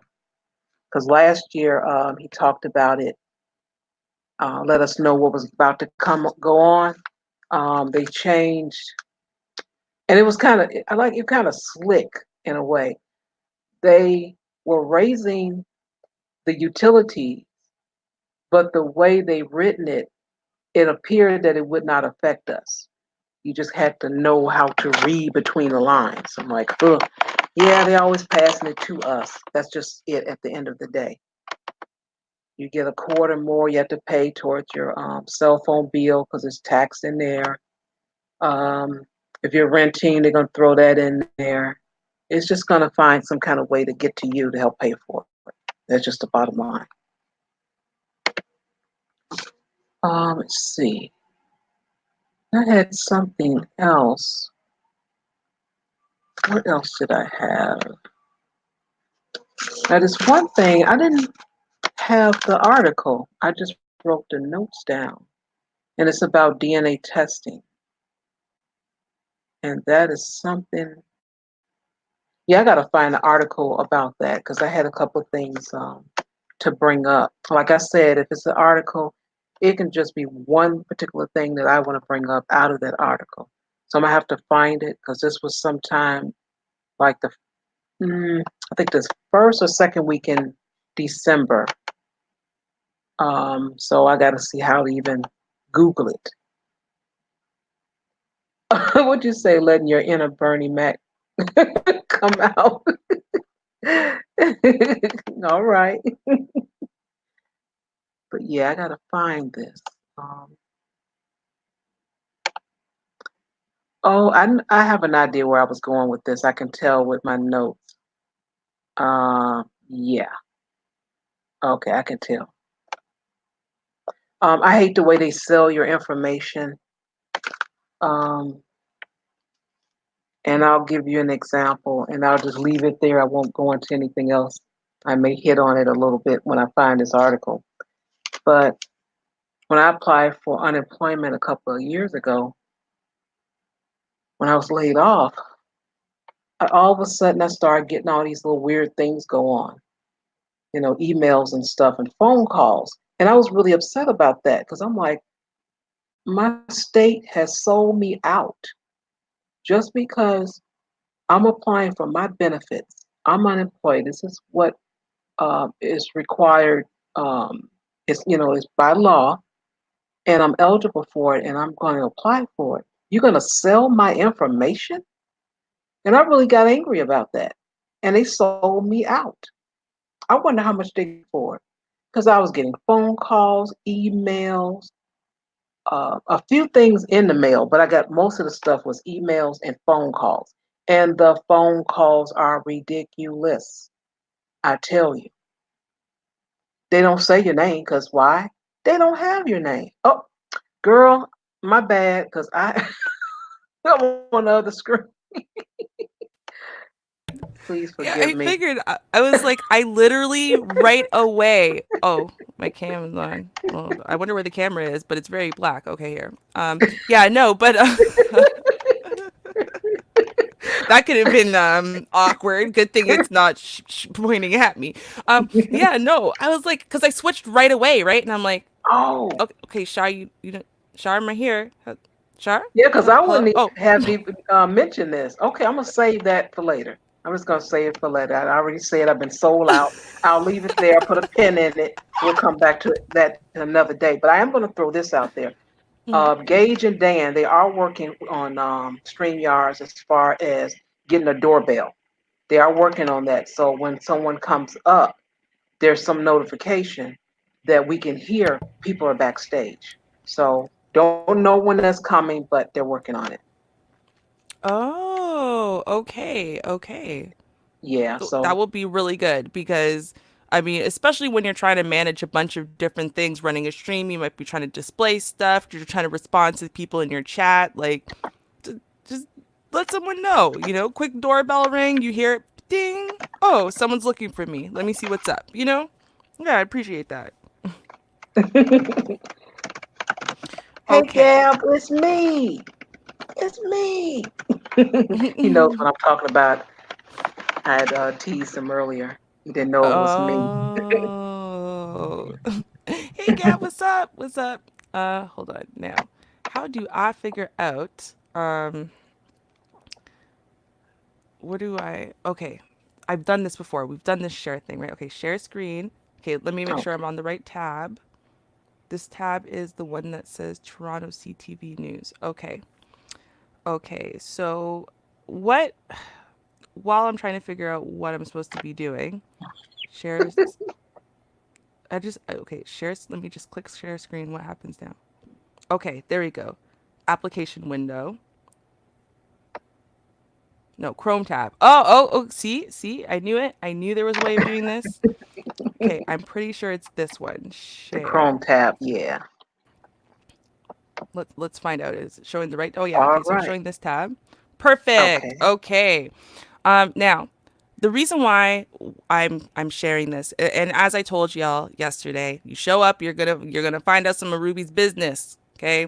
[SPEAKER 1] Because last year he talked about it, let us know what was about to go on. They changed, and it was kind of, I like it, kind of slick in a way. They were raising the utility, but the way they written it, it appeared that it would not affect us. You just had to know how to read between the lines. I'm like, ugh, yeah, they always passing it to us. That's just it at the end of the day. You get a quarter more you have to pay towards your cell phone bill because it's taxed in there. Um, if you're renting, they're going to throw that in there. It's just going to find some kind of way to get to you to help pay for it. That's just the bottom line. Let's see. I had something else. What else did I have? Now, this one thing, I didn't have the article. I just wrote the notes down. And it's about DNA testing. And that is something, yeah, I got to find an article about that because I had a couple of things to bring up. Like I said, if it's an article, it can just be one particular thing that I want to bring up out of that article. So I'm going to have to find it because this was sometime like I think this first or second week in December. So I got to see how to even Google it. What'd you say, letting your inner Bernie Mac come out? All right. But yeah, I gotta find this. Um, oh, I have an idea where I was going with this. I can tell with my notes. Yeah. Okay, I can tell. I hate the way they sell your information. Um, and I'll give you an example, and I'll just leave it there. I won't go into anything else. I may hit on it a little bit when I find this article. But when I applied for unemployment a couple of years ago, when I was laid off, all of a sudden I started getting all these little weird things go on, emails and stuff and phone calls. And I was really upset about that because I'm like, my state has sold me out just because I'm applying for my benefits. I'm unemployed. This is what is required. It's it's by law, and I'm eligible for it, and I'm going to apply for it. You're going to sell my information, and I really got angry about that. And they sold me out. I wonder how much they for it because I was getting phone calls, emails, a few things in the mail, but I got most of the stuff was emails and phone calls. And the phone calls are ridiculous. I tell you, they don't say your name because why? They don't have your name. Oh, girl, my bad because I'm on the other screen. Please
[SPEAKER 2] Yeah,
[SPEAKER 1] forgive
[SPEAKER 2] I
[SPEAKER 1] me.
[SPEAKER 2] figured. I was like, I literally right away. Oh, my cam is on. Well, I wonder where the camera is, but it's very black. Okay, here. Yeah, no, but that could have been awkward. Good thing it's not pointing at me. Yeah, no, I was like, because I switched right away, right, and I'm like,
[SPEAKER 1] Oh,
[SPEAKER 2] okay, okay, Shar, you don't, Shar, am I here? Shar,
[SPEAKER 1] yeah, because I
[SPEAKER 2] hello.
[SPEAKER 1] wouldn't
[SPEAKER 2] Oh,
[SPEAKER 1] have even mentioned this. Okay, I'm gonna save that for later. I'm just gonna save it for later. I already said I've been sold out. I'll leave it there. Put a pin in it. We'll come back to that another day. But I am gonna throw this out there.
[SPEAKER 2] mhm.
[SPEAKER 1] Gage and Dan, they are working on StreamYards as far as getting a doorbell. They are working on that. So when someone comes up, there's some notification that we can hear people are backstage. So don't know when that's coming, but they're working on it.
[SPEAKER 2] Oh, okay, okay.
[SPEAKER 1] Yeah.
[SPEAKER 2] That
[SPEAKER 1] So
[SPEAKER 2] will be really good because I mean, especially when you're trying to manage a bunch of different things running a stream, you might be trying to display stuff, you're trying to respond to people in your chat, like just let someone know, quick doorbell ring, you hear it ding. Oh, someone's looking for me. Let me see what's up, you know? Yeah, I appreciate that.
[SPEAKER 1] hey
[SPEAKER 2] Okay.
[SPEAKER 1] Gab, it's me. It's me. He knows what I'm talking about. I had teased him earlier. He didn't know it was me.
[SPEAKER 2] Oh. Hey Gab, what's up? What's up? Hold on now. How do I figure out what do I okay. I've done this before. We've done this share thing, right? Okay, share screen. Okay, let me make sure
[SPEAKER 1] Okay.
[SPEAKER 2] I'm on the right tab. This tab is the one that says Toronto CTV News. Okay. Okay. So what while I'm trying to figure out what I'm supposed to be doing, shares okay, shares let me just click share screen. What happens now? Okay, there we go. Application window. No, Chrome tab. Oh, see, I knew it. I knew there was a way of doing this. Okay, I'm pretty sure it's this one.
[SPEAKER 1] The Chrome
[SPEAKER 2] Share.
[SPEAKER 1] tab. Yeah.
[SPEAKER 2] Let's find out. Is it showing the right? Oh yeah.
[SPEAKER 1] All
[SPEAKER 2] Okay, so it's
[SPEAKER 1] right.
[SPEAKER 2] showing this tab. Perfect.
[SPEAKER 1] Okay.
[SPEAKER 2] Okay. Now, the reason why I'm sharing this, and as I told y'all yesterday, you show up, you're gonna find out some of Ruby's business. Okay.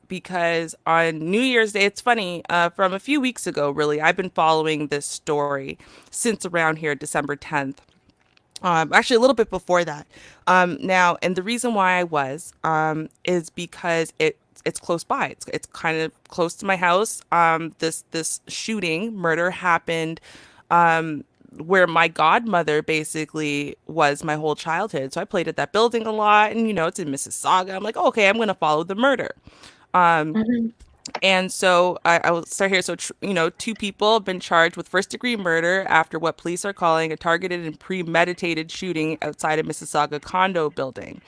[SPEAKER 2] Because on New Year's Day, it's funny, from a few weeks ago, really, I've been following this story since around here, December 10th. Actually, a little bit before that. Now, and the reason why I was is because it's close by. It's kind of close to my house. This shooting murder happened where my godmother basically was my whole childhood. So I played at that building a lot, and it's in Mississauga. I'm like, oh, okay, I'm gonna follow the murder.
[SPEAKER 1] Hmm.
[SPEAKER 2] And so I will start here. So, two people have been charged with first-degree murder after what police are calling a targeted and premeditated shooting outside a Mississauga condo building.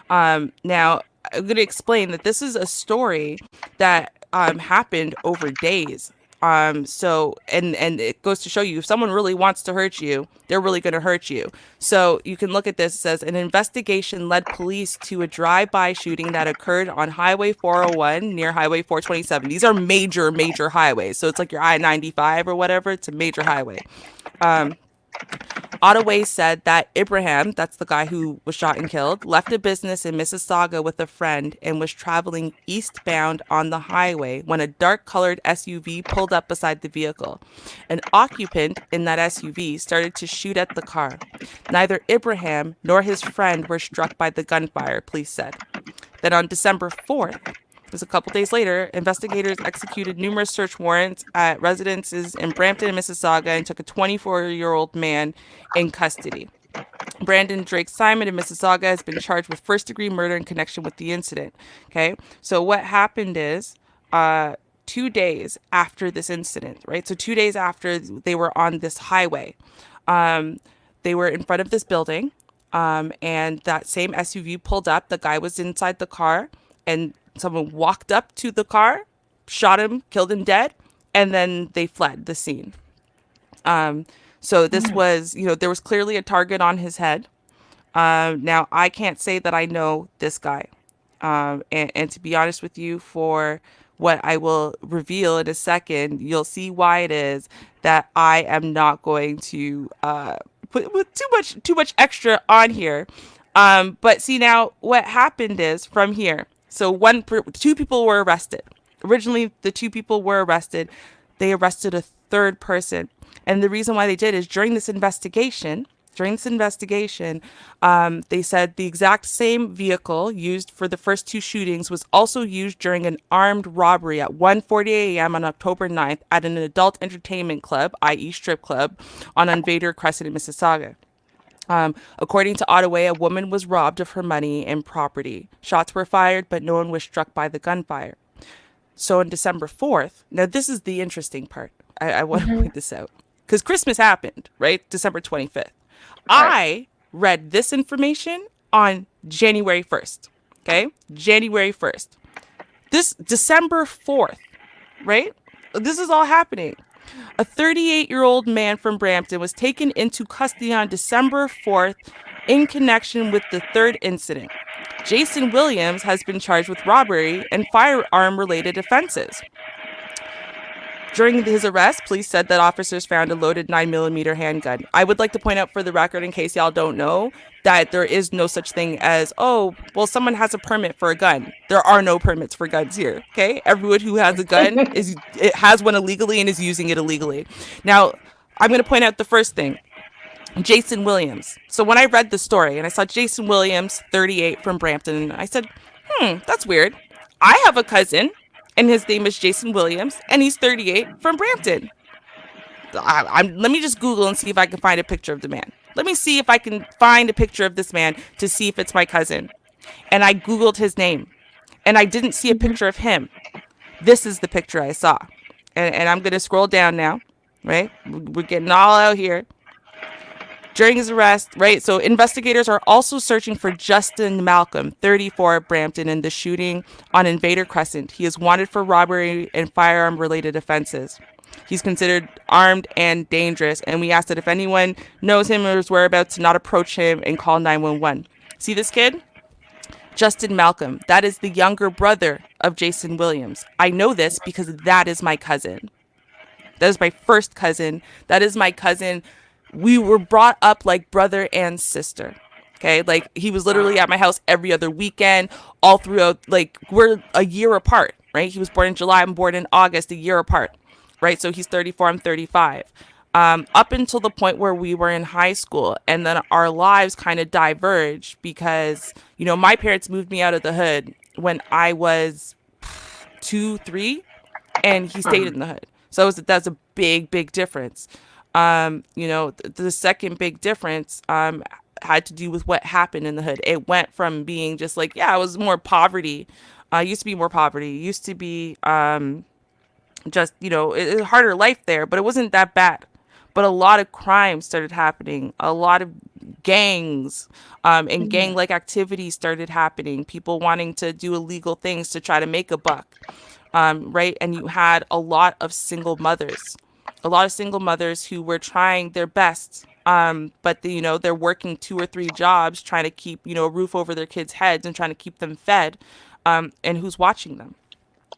[SPEAKER 2] Now, I'm going to explain that this is a story that happened over days. And it goes to show you if someone really wants to hurt you, they're really going to hurt you. So you can look at this. It says an investigation led police to a drive-by shooting that occurred on Highway 401 near Highway 427. These are major highways. So it's like your I-95 or whatever. It's a major highway.
[SPEAKER 3] Ottaway said that Ibrahim, that's the guy who was shot and killed, left a business in Mississauga with a friend and was traveling eastbound on the highway when a dark colored SUV pulled up beside the vehicle. An occupant in that SUV started to shoot at the car. Neither Ibrahim nor his friend were struck by the gunfire, police said. Then on December 4th, just a couple days later, investigators executed numerous search warrants at residences in Brampton and Mississauga and took a 24-year-old man in custody. Brandon Drake Simon in Mississauga has been charged with first-degree murder in connection with the incident. Okay, so what happened is, 2 days after this incident, right? So 2 days after they were on this highway, they were in front of this building, and that same SUV pulled up. The guy was inside the car, and someone walked up to the car, shot him, killed him dead, and then they fled the scene. So this was, there was clearly a target on his head. Now, I can't say that I know this guy. And to be honest with you, for what I will reveal in a second, you'll see why it is that I am not going to put with too much extra on here. But see, now what happened is from here. So two people were arrested. Originally, the two people were arrested. They arrested a third person, and the reason why they did is during this investigation, they said the exact same vehicle used for the first two shootings was also used during an armed robbery at 1:40 a.m. on October 9th at an adult entertainment club, i.e. strip club, on Invader Crescent in Mississauga. According to Ottaway, a woman was robbed of her money and property. Shots were fired, but no one was struck by the gunfire. So on December 4th, now this is the interesting part. I want to point this out. Because Christmas happened, right? December 25th. I read this information on January 1st. Okay? January 1st. This December 4th, right? This is all happening. A 38-year-old man from Brampton was taken into custody on December 4th in connection with the third incident. Jason Williams has been charged with robbery and firearm-related offenses. During his arrest, police said that officers found a loaded 9mm handgun. I would like to point out for the record, in case y'all don't know, that there is no such thing as, oh, well, someone has a permit for a gun. There are no permits for guns here, okay? Everyone who has a gun has one illegally and is using it illegally. Now, I'm going to point out the first thing. Jason Williams. So when I read the story and I saw Jason Williams, 38, from Brampton, I said, that's weird. I have a cousin, and his name is Jason Williams, and he's 38 from Brampton. Let me just Google and see if I can find a picture of the man. Let me see if I can find a picture of this man to see if it's my cousin. And I Googled his name, and I didn't see a picture of him. This is the picture I saw. And I'm going to scroll down now, right? We're getting all out here. During his arrest, right? So investigators are also searching for Justin Malcolm, 34, Brampton, in the shooting on Invader Crescent. He is wanted for robbery and firearm-related offenses. He's considered armed and dangerous, and we ask that if anyone knows him or his whereabouts, to not approach him and call 911. See this kid? Justin Malcolm. That is the younger brother of Jason Williams. I know this because that is my cousin. That is my first cousin. That is my cousin. We were brought up like brother and sister. Okay, like he was literally at my house every other weekend, all throughout. Like we're a year apart, right? He was born in July, I'm born in August, a year apart, right? So he's 34, I'm 35. Up until the point where we were in high school, and then our lives kind of diverged because my parents moved me out of the hood when I was 2, 3, and he stayed in the hood. So that's a big difference. The second big difference had to do with what happened in the hood. It went from being just like, it was more poverty. Used to be more poverty. Used to be just, it was a harder life there, but it wasn't that bad. But a lot of crime started happening. A lot of gangs and gang-like activities started happening. People wanting to do illegal things to try to make a buck, right? And you had a lot of single mothers. Who were trying their best, but they're working 2 or 3 jobs trying to keep a roof over their kids' heads and trying to keep them fed, and who's watching them.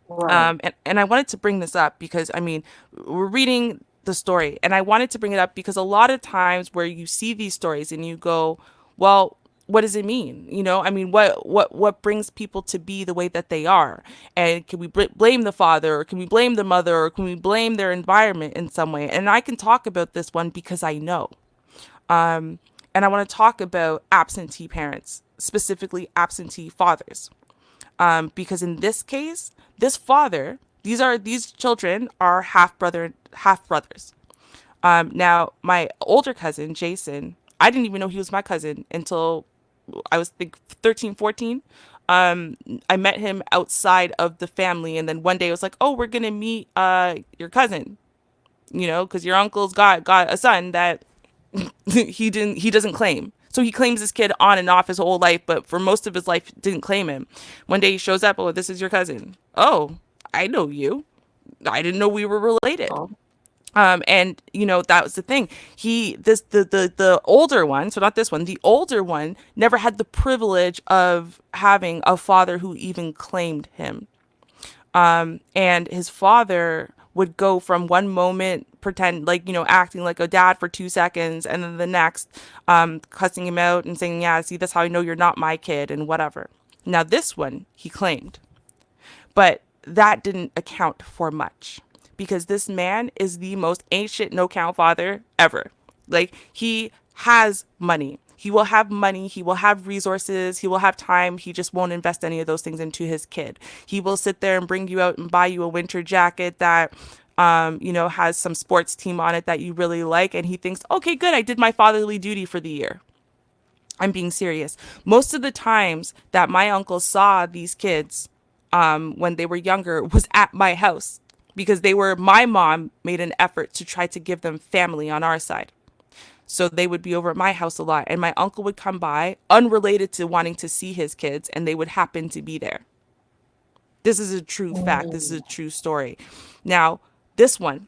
[SPEAKER 1] Right.
[SPEAKER 3] And I wanted to bring this up because we're reading the story. And I wanted to bring it up because a lot of times where you see these stories and you go, well, what does it mean? I mean, what brings people to be the way that they are? And can we blame the father, or can we blame the mother, or can we blame their environment in some way? And I can talk about this one because I know. And I want to talk about absentee parents, specifically absentee fathers. Because in this case, this father, these children are half brothers. Now, my older cousin, Jason, I didn't even know he was my cousin until I was, think, 13, 14. I met him outside of the family. And then one day I was like, oh, we're going to meet your cousin, because your uncle's got a son that he doesn't claim. So he claims this kid on and off his whole life, but for most of his life didn't claim him. One day he shows up, oh, this is your cousin. Oh, I know you. I didn't know we were related.
[SPEAKER 1] Oh.
[SPEAKER 3] And that was the thing. The older one, so not this one, the older one never had the privilege of having a father who even claimed him. And his father would go from one moment, pretend like, acting like a dad for 2 seconds, and then the next, cussing him out and saying, yeah, see, that's how I know you're not my kid and whatever. Now this one he claimed, but that didn't account for much, because this man is the most ain't shit, no count father ever. Like, he has money. He will have money. He will have resources. He will have time. He just won't invest any of those things into his kid. He will sit there and bring you out and buy you a winter jacket that, has some sports team on it that you really like. And he thinks, okay, good, I did my fatherly duty for the year. I'm being serious. Most of the times that my uncle saw these kids when they were younger was at my house, because my mom made an effort to try to give them family on our side. So they would be over at my house a lot, and my uncle would come by unrelated to wanting to see his kids, and they would happen to be there. This is a true fact. This is a true story. Now, this one,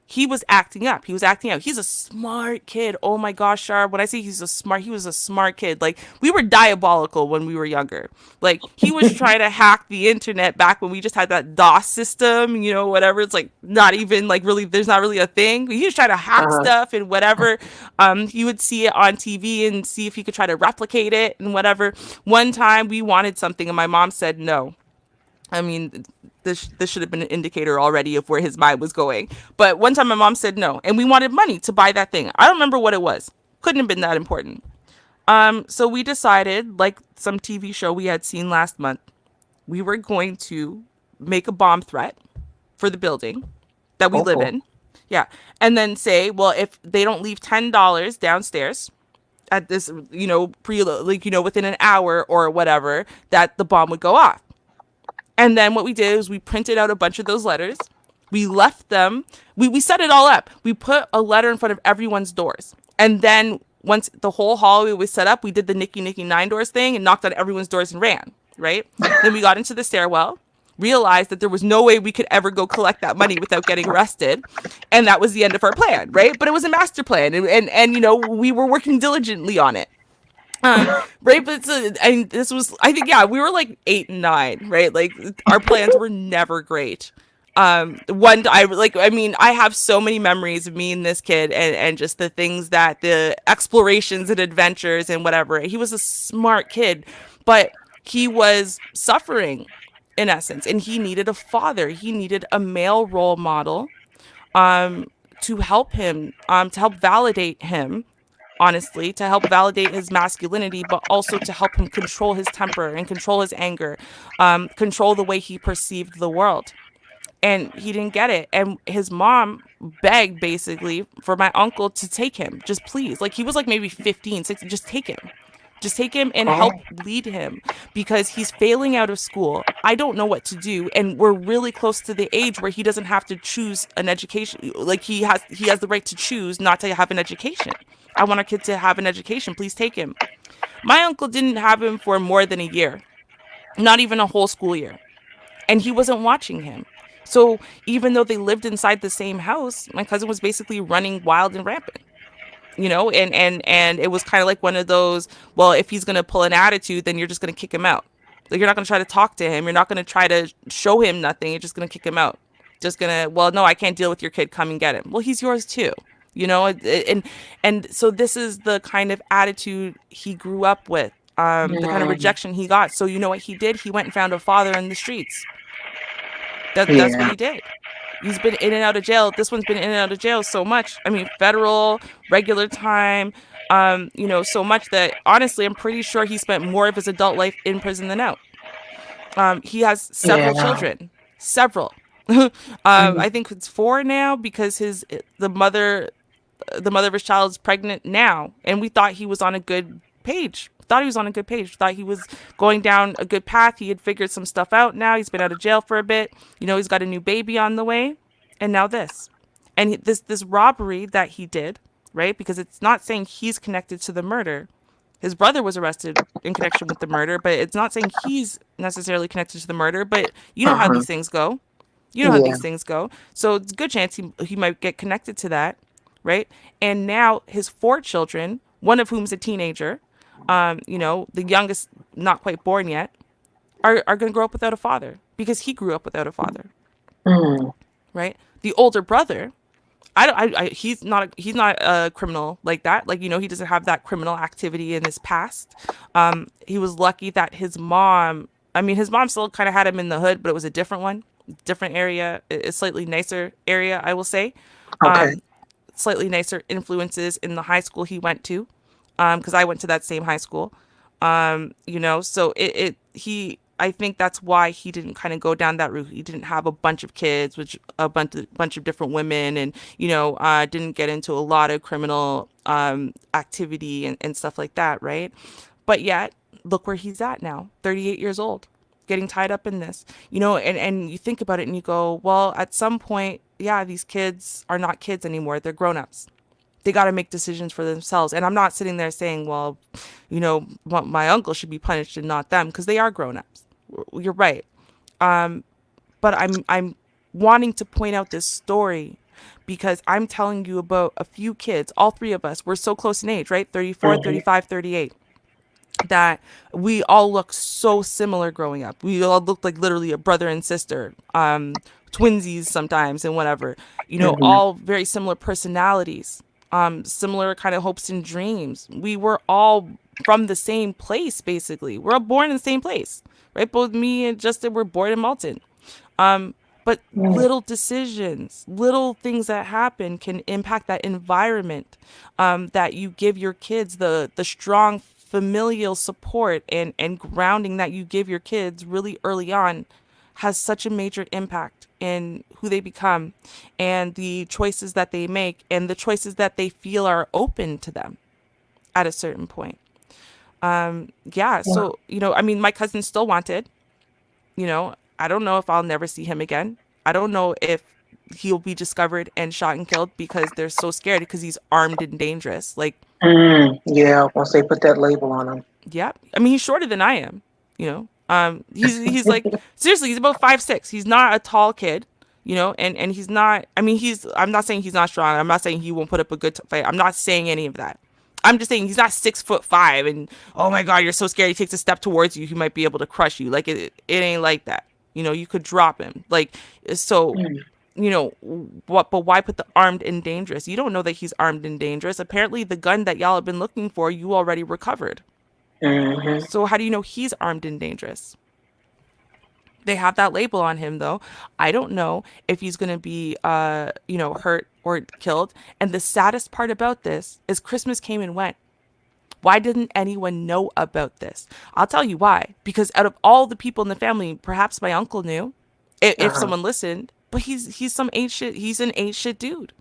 [SPEAKER 3] he was acting up. He was acting out. He's a smart kid. Oh my gosh, Shar. When I say he was a smart kid. Like, we were diabolical when we were younger. Like, he was trying to hack the internet back when we just had that DOS system, whatever. It's like not even like really, there's not really a thing. He was trying to hack stuff and whatever. He would see it on TV and see if he could try to replicate it and whatever. One time we wanted something and my mom said no. I mean, this should have been an indicator already of where his mind was going. But one time my mom said no, and we wanted money to buy that thing. I don't remember what it was. Couldn't have been that important. So we decided, like some TV show we had seen last month, we were going to make a bomb threat for the building that we live in. Yeah. And then say, well, if they don't leave $10 downstairs at this, within an hour or whatever, that the bomb would go off. And then what we did is we printed out a bunch of those letters. We left them. We set it all up. We put a letter in front of everyone's doors. And then once the whole hallway was set up, we did the Nicky 9 doors thing and knocked on everyone's doors and ran, right? Then we got into the stairwell, realized that there was no way we could ever go collect that money without getting arrested. And that was the end of our plan, right? But it was a master plan. And we were working diligently on it. Right, but this was, I think, we were like 8 and 9, right? Like, our plans were never great. I have so many memories of me and this kid and just the things that the explorations and adventures and whatever. He was a smart kid, but he was suffering in essence, and he needed a father. He needed a male role model, to help him, to help validate him. Honestly, to help validate his masculinity, but also to help him control his temper and control his anger, control the way he perceived the world. And he didn't get it. And his mom begged basically for my uncle to take him. Just please. Like, he was like maybe 15, 16. Just take him. Just take him and help lead him, because he's failing out of school. I don't know what to do. And we're really close to the age where he doesn't have to choose an education. Like, he has the right to choose not to have an education. I want our kid to have an education. Please take him. My uncle didn't have him for more than a year, not even a whole school year. And he wasn't watching him. So even though they lived inside the same house, my cousin was basically running wild and rampant. And it was kind of like one of those, well, if he's going to pull an attitude, then you're just going to kick him out. Like, you're not going to try to talk to him. You're not going to try to show him nothing. You're just going to kick him out. just gonna, well, no, I can't deal with your kid, come and get him. Well, he's yours too, you know. And so this is the kind of attitude he grew up with, the kind of
[SPEAKER 1] Mm,
[SPEAKER 3] rejection he got. So you know what he did? He went and found a father in the streets. That's what
[SPEAKER 1] yeah,
[SPEAKER 3] he did. He's been in and out of jail. This one's been in and out of jail so much. I mean, federal, regular time, you know, so much that honestly, I'm pretty sure he spent more of his adult life in prison than out. He has several
[SPEAKER 1] yeah.
[SPEAKER 3] children, several.
[SPEAKER 1] Mm,
[SPEAKER 3] I think it's four now because the mother of his child is pregnant now, and we thought he was on a good page. Thought he was on a good page. Thought he was going down a good path. He had figured some stuff out. Now he's been out of jail for a bit. You know, he's got a new baby on the way, and now this, and this robbery that he did, right? Because it's not saying he's connected to the murder. His brother was arrested in connection with the murder, but it's not saying he's necessarily connected to the murder. But you know how
[SPEAKER 1] uh-huh.
[SPEAKER 3] these things go. You know how
[SPEAKER 1] Yeah,
[SPEAKER 3] these things go. So it's a good chance he might get connected to that, right? And now his four children, one of whom's a teenager, you know, the youngest not quite born yet, are going to grow up without a father because he grew up without a father,
[SPEAKER 1] mm,
[SPEAKER 3] right? The older brother, he's not a criminal like that. Like, you know, he doesn't have that criminal activity in his past. He was lucky that his mom, I mean, his mom still kind of had him in the hood, but it was a different one, different area, a slightly nicer area, I will say.
[SPEAKER 1] okay.
[SPEAKER 3] Slightly nicer influences in the high school he went to, because I went to that same high school. You know, so he, I think that's why he didn't kind of go down that route. He didn't have a bunch of kids, which a bunch of different women, and you know, didn't get into a lot of criminal activity and stuff like that, right? But yet, look where he's at now, 38 years old, getting tied up in this, you know, and you think about it and you go, well, at some point, yeah, these kids are not kids anymore. They're grown-ups. They got to make decisions for themselves. And I'm not sitting there saying, well, you know, my uncle should be punished and not them, because they are grown-ups. You're right. But I'm wanting to point out this story because I'm telling you about a few kids, all three of us, we're so close in age, right? 34,
[SPEAKER 1] Mm-hmm.
[SPEAKER 3] 35, 38, that we all look so similar growing up. We all looked like literally a brother and sister, twinsies sometimes and whatever. You know,
[SPEAKER 1] Mm-hmm.
[SPEAKER 3] all very similar personalities, similar kind of hopes and dreams. We were all from the same place, basically. We're all born in the same place, right? Both me and Justin were born in Malton. But
[SPEAKER 1] Mm,
[SPEAKER 3] little decisions, little things that happen can impact that environment, that you give your kids, the strong familial support and grounding that you give your kids really early on has such a major impact in who they become and the choices that they make and the choices that they feel are open to them at a certain point. Yeah,
[SPEAKER 1] yeah.
[SPEAKER 3] so, you know, I mean, my cousin's still wanted. You know, I don't know if I'll never see him again. I don't know if he'll be discovered and shot and killed because they're so scared because he's armed and dangerous. Like,
[SPEAKER 1] Yeah, once they put that label on them.
[SPEAKER 3] yeah. I mean, he's shorter than I am, you know. He's like seriously, he's about 5'6". He's not a tall kid, you know, and he's not, I mean, I'm not saying he's not strong. I'm not saying he won't put up a good fight. I'm not saying any of that. I'm just saying he's not 6'5" and oh my god, you're so scared. He takes a step towards you, he might be able to crush you. Like it ain't like that. You know, you could drop him. Like so,
[SPEAKER 1] Mm,
[SPEAKER 3] you know what? But why put the armed and dangerous? You don't know that he's armed and dangerous. Apparently, the gun that y'all have been looking for, you already recovered.
[SPEAKER 1] mm-hmm.
[SPEAKER 3] So how do you know he's armed and dangerous? They have that label on him though. I don't know if he's going to be you know, hurt or killed. And the saddest part about this is Christmas came and went. Why didn't anyone know about this? I'll tell you why. Because out of all the people in the family, perhaps my uncle knew if
[SPEAKER 1] Uh-huh.
[SPEAKER 3] someone listened, but he's some ain't shit. He's an ain't shit dude.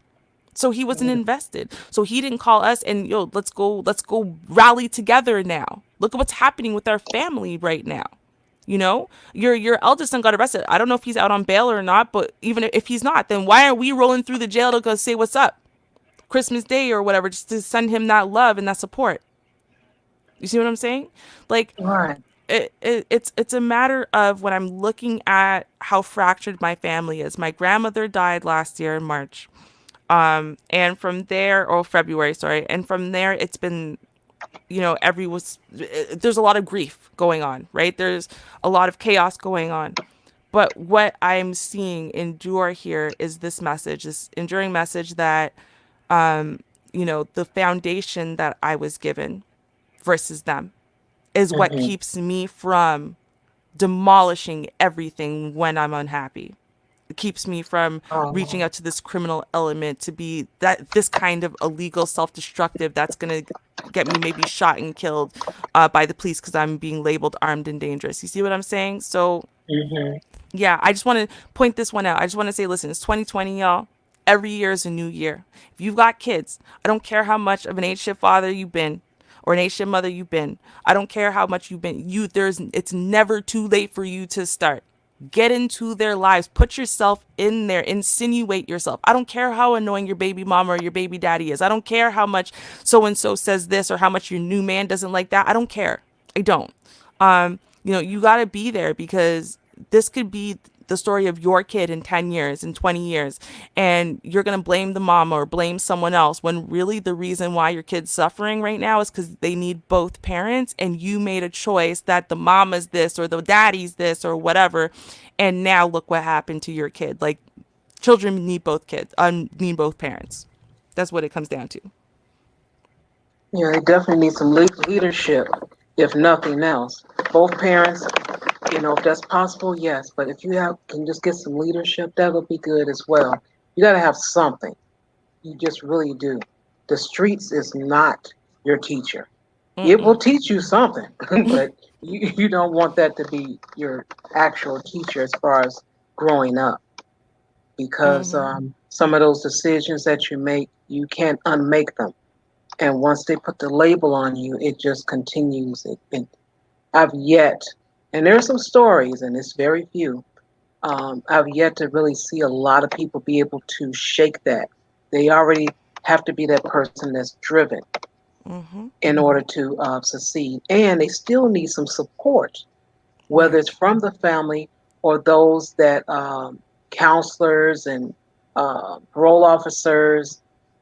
[SPEAKER 3] So he wasn't
[SPEAKER 1] Mm,
[SPEAKER 3] invested. So he didn't call us and yo, let's go rally together now. Look at what's happening with our family right now. You know, your eldest son got arrested. I don't know if he's out on bail or not, but even if he's not, then why are we rolling through the jail to go say what's up? Christmas Day or whatever, just to send him that love and that support. You see what I'm saying? Like
[SPEAKER 1] right.
[SPEAKER 3] it's a matter of when I'm looking at how fractured my family is. My grandmother died last year in March. And from there, or February, sorry, and from there it's been, you know, there's a lot of grief going on, right? There's a lot of chaos going on. But what I'm seeing endure here is this message, this enduring message that, the foundation that I was given versus them is what
[SPEAKER 1] Mm-hmm.
[SPEAKER 3] keeps me from demolishing everything when I'm unhappy. It keeps me from reaching
[SPEAKER 1] Oh.
[SPEAKER 3] out to this criminal element to be this kind of illegal self-destructive that's going to get me maybe shot and killed by the police because I'm being labeled armed and dangerous. You see what I'm saying? So
[SPEAKER 1] Mm-hmm.
[SPEAKER 3] yeah, I just want to point this one out. I just want to say, listen, it's 2020, y'all. Every year is a new year. If you've got kids, I don't care how much of an H-ship father you've been or an H-ship mother you've been. I don't care how much you've been. It's never too late for you to start. Get into their lives. Put yourself in there. Insinuate yourself. I don't care how annoying your baby mama or your baby daddy is. I don't care how much so and so says this or how much your new man doesn't like that. I don't care. I don't. You got to be there because this could be the story of your kid in 10 years, in 20 years, and you're going to blame the mom or blame someone else when really the reason why your kid's suffering right now is because they need both parents and you made a choice that the mama's this or the daddy's this or whatever. And now look what happened to your kid. Like, children need both kids, need both parents. That's what it comes down to.
[SPEAKER 1] Yeah, they definitely need some leadership, if nothing else. Both parents, if that's possible, yes. But if you can just get some leadership, that would be good as well. You got to have something. You just really do. The streets is not your teacher. It will
[SPEAKER 3] Mm-mm.
[SPEAKER 1] teach you something, but you don't want that to be your actual teacher as far as growing up, because
[SPEAKER 3] Mm-hmm.
[SPEAKER 1] some of those decisions that you make, you can't unmake them. And once they put the label on you, it just continues. I've yet, and there's some stories, and it's very few. I've yet to really see a lot of people be able to shake that. They already have to be that person that's driven
[SPEAKER 3] Mm-hmm.
[SPEAKER 1] in order to succeed, and they still need some support, whether
[SPEAKER 3] Right.
[SPEAKER 1] it's from the family or those that counselors and parole officers,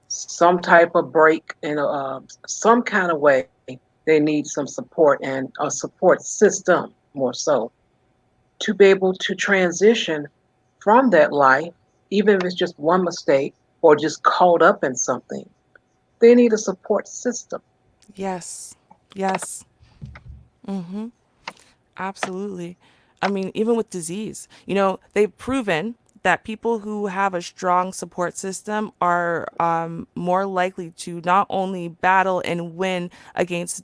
[SPEAKER 1] some type of break in some kind of way. They need some support and a support system more so to be able to transition from that life, even if it's just one mistake or just caught up in something. They need a support system.
[SPEAKER 3] Yes. Yes. Mm-hmm. Absolutely. I mean, even with disease, they've proven that people who have a strong support system are more likely to not only battle and win against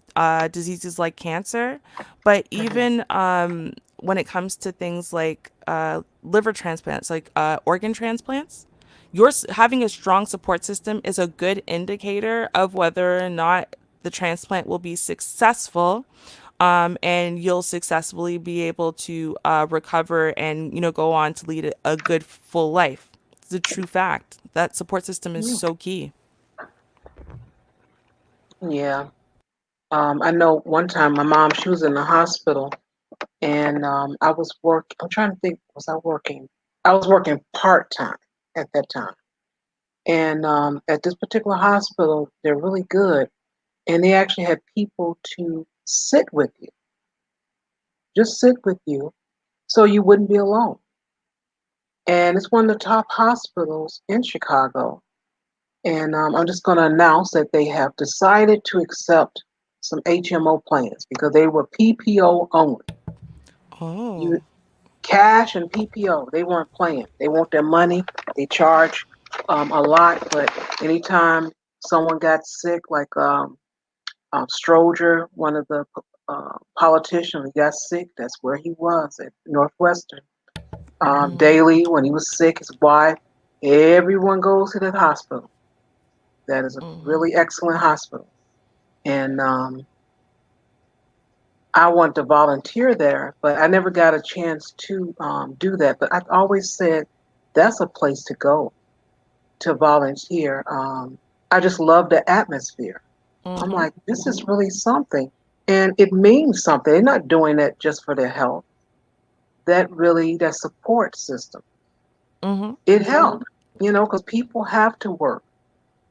[SPEAKER 3] diseases like cancer, but
[SPEAKER 1] Mhm.
[SPEAKER 3] even when it comes to things like liver transplants, like organ transplants. Having a strong support system is a good indicator of whether or not the transplant will be successful, and you'll successfully be able to recover and go on to lead a good full life. It's a true fact. That support system is so key.
[SPEAKER 1] Yeah. I know one time my mom, she was in the hospital, and I was I'm trying to think, was I working? I was working part time at that time. And at this particular hospital, they're really good. And they actually had people to sit with you, just sit with you so you wouldn't be alone. And it's one of the top hospitals in Chicago. And I'm just going to announce that they have decided to accept some HMO plans because they were PPO only.
[SPEAKER 3] Oh.
[SPEAKER 1] You cash and PPO, they weren't playing. They want their money. They charge a lot, but anytime someone got sick, like Stroger, one of the politicians, got sick, that's where he was at Northwestern.
[SPEAKER 3] Mm-hmm.
[SPEAKER 1] Daly, when he was sick, his wife, everyone goes to that hospital. That is a
[SPEAKER 3] Mm-hmm.
[SPEAKER 1] really excellent hospital. And I wanted to volunteer there, but I never got a chance to do that. But I've always said that's a place to go to volunteer. I just love the atmosphere. I'm
[SPEAKER 3] Mm-hmm.
[SPEAKER 1] like, this is really something. And it means something. They're not doing it just for their health. That support system,
[SPEAKER 3] Mm-hmm.
[SPEAKER 1] it helped, because people have to work,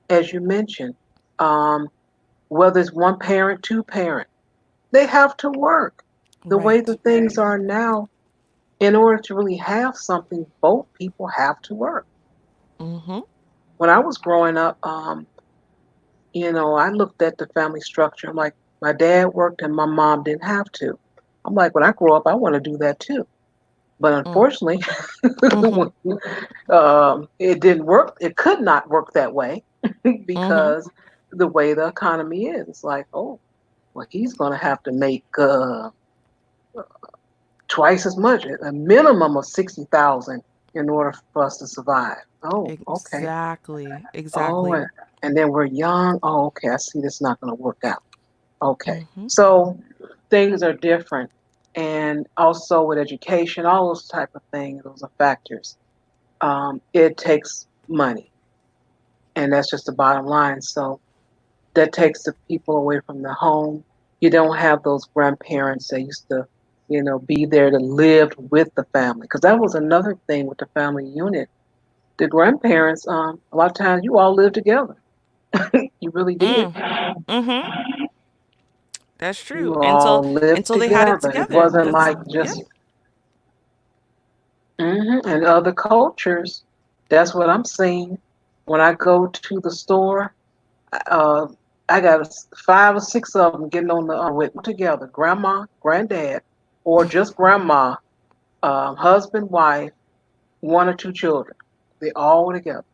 [SPEAKER 1] as you mentioned. Um, whether it's one parent, two parent, they have to work. The way
[SPEAKER 3] Right.
[SPEAKER 1] the things are now, in order to really have something, both people have to work.
[SPEAKER 3] Mm-hmm.
[SPEAKER 1] When I was growing up, I looked at the family structure. I'm like, my dad worked and my mom didn't have to. I'm like, when I grow up, I want to do that too. But unfortunately,
[SPEAKER 3] Mm-hmm.
[SPEAKER 1] it didn't work. It could not work that way
[SPEAKER 3] Mm-hmm.
[SPEAKER 1] because the way the economy is. It's like, oh, well, he's going to have to make twice as much, a minimum of 60,000 in order for us to survive. Oh, okay.
[SPEAKER 3] Exactly.
[SPEAKER 1] Oh,
[SPEAKER 3] Exactly.
[SPEAKER 1] and then we're young. Oh, okay. I see this not going to work out. Okay.
[SPEAKER 3] Mm-hmm.
[SPEAKER 1] So things are different. And also with education, all those type of things, those are factors. It takes money, and that's just the bottom line. So that takes the people away from the home. You don't have those grandparents that used to, be there to live with the family. Because that was another thing with the family unit. The grandparents, a lot of times you all lived together. You really did.
[SPEAKER 3] Mm. Mm-hmm. That's true.
[SPEAKER 1] You all lived
[SPEAKER 3] Until they had it
[SPEAKER 1] together. It
[SPEAKER 3] together.
[SPEAKER 1] wasn't
[SPEAKER 3] That's
[SPEAKER 1] like
[SPEAKER 3] yeah.
[SPEAKER 1] just, and other cultures. That's what I'm seeing. When I go to the store, uh, I got five or six of them getting on the with together, grandma, granddad, or just grandma, husband, wife, one or two children. They all together,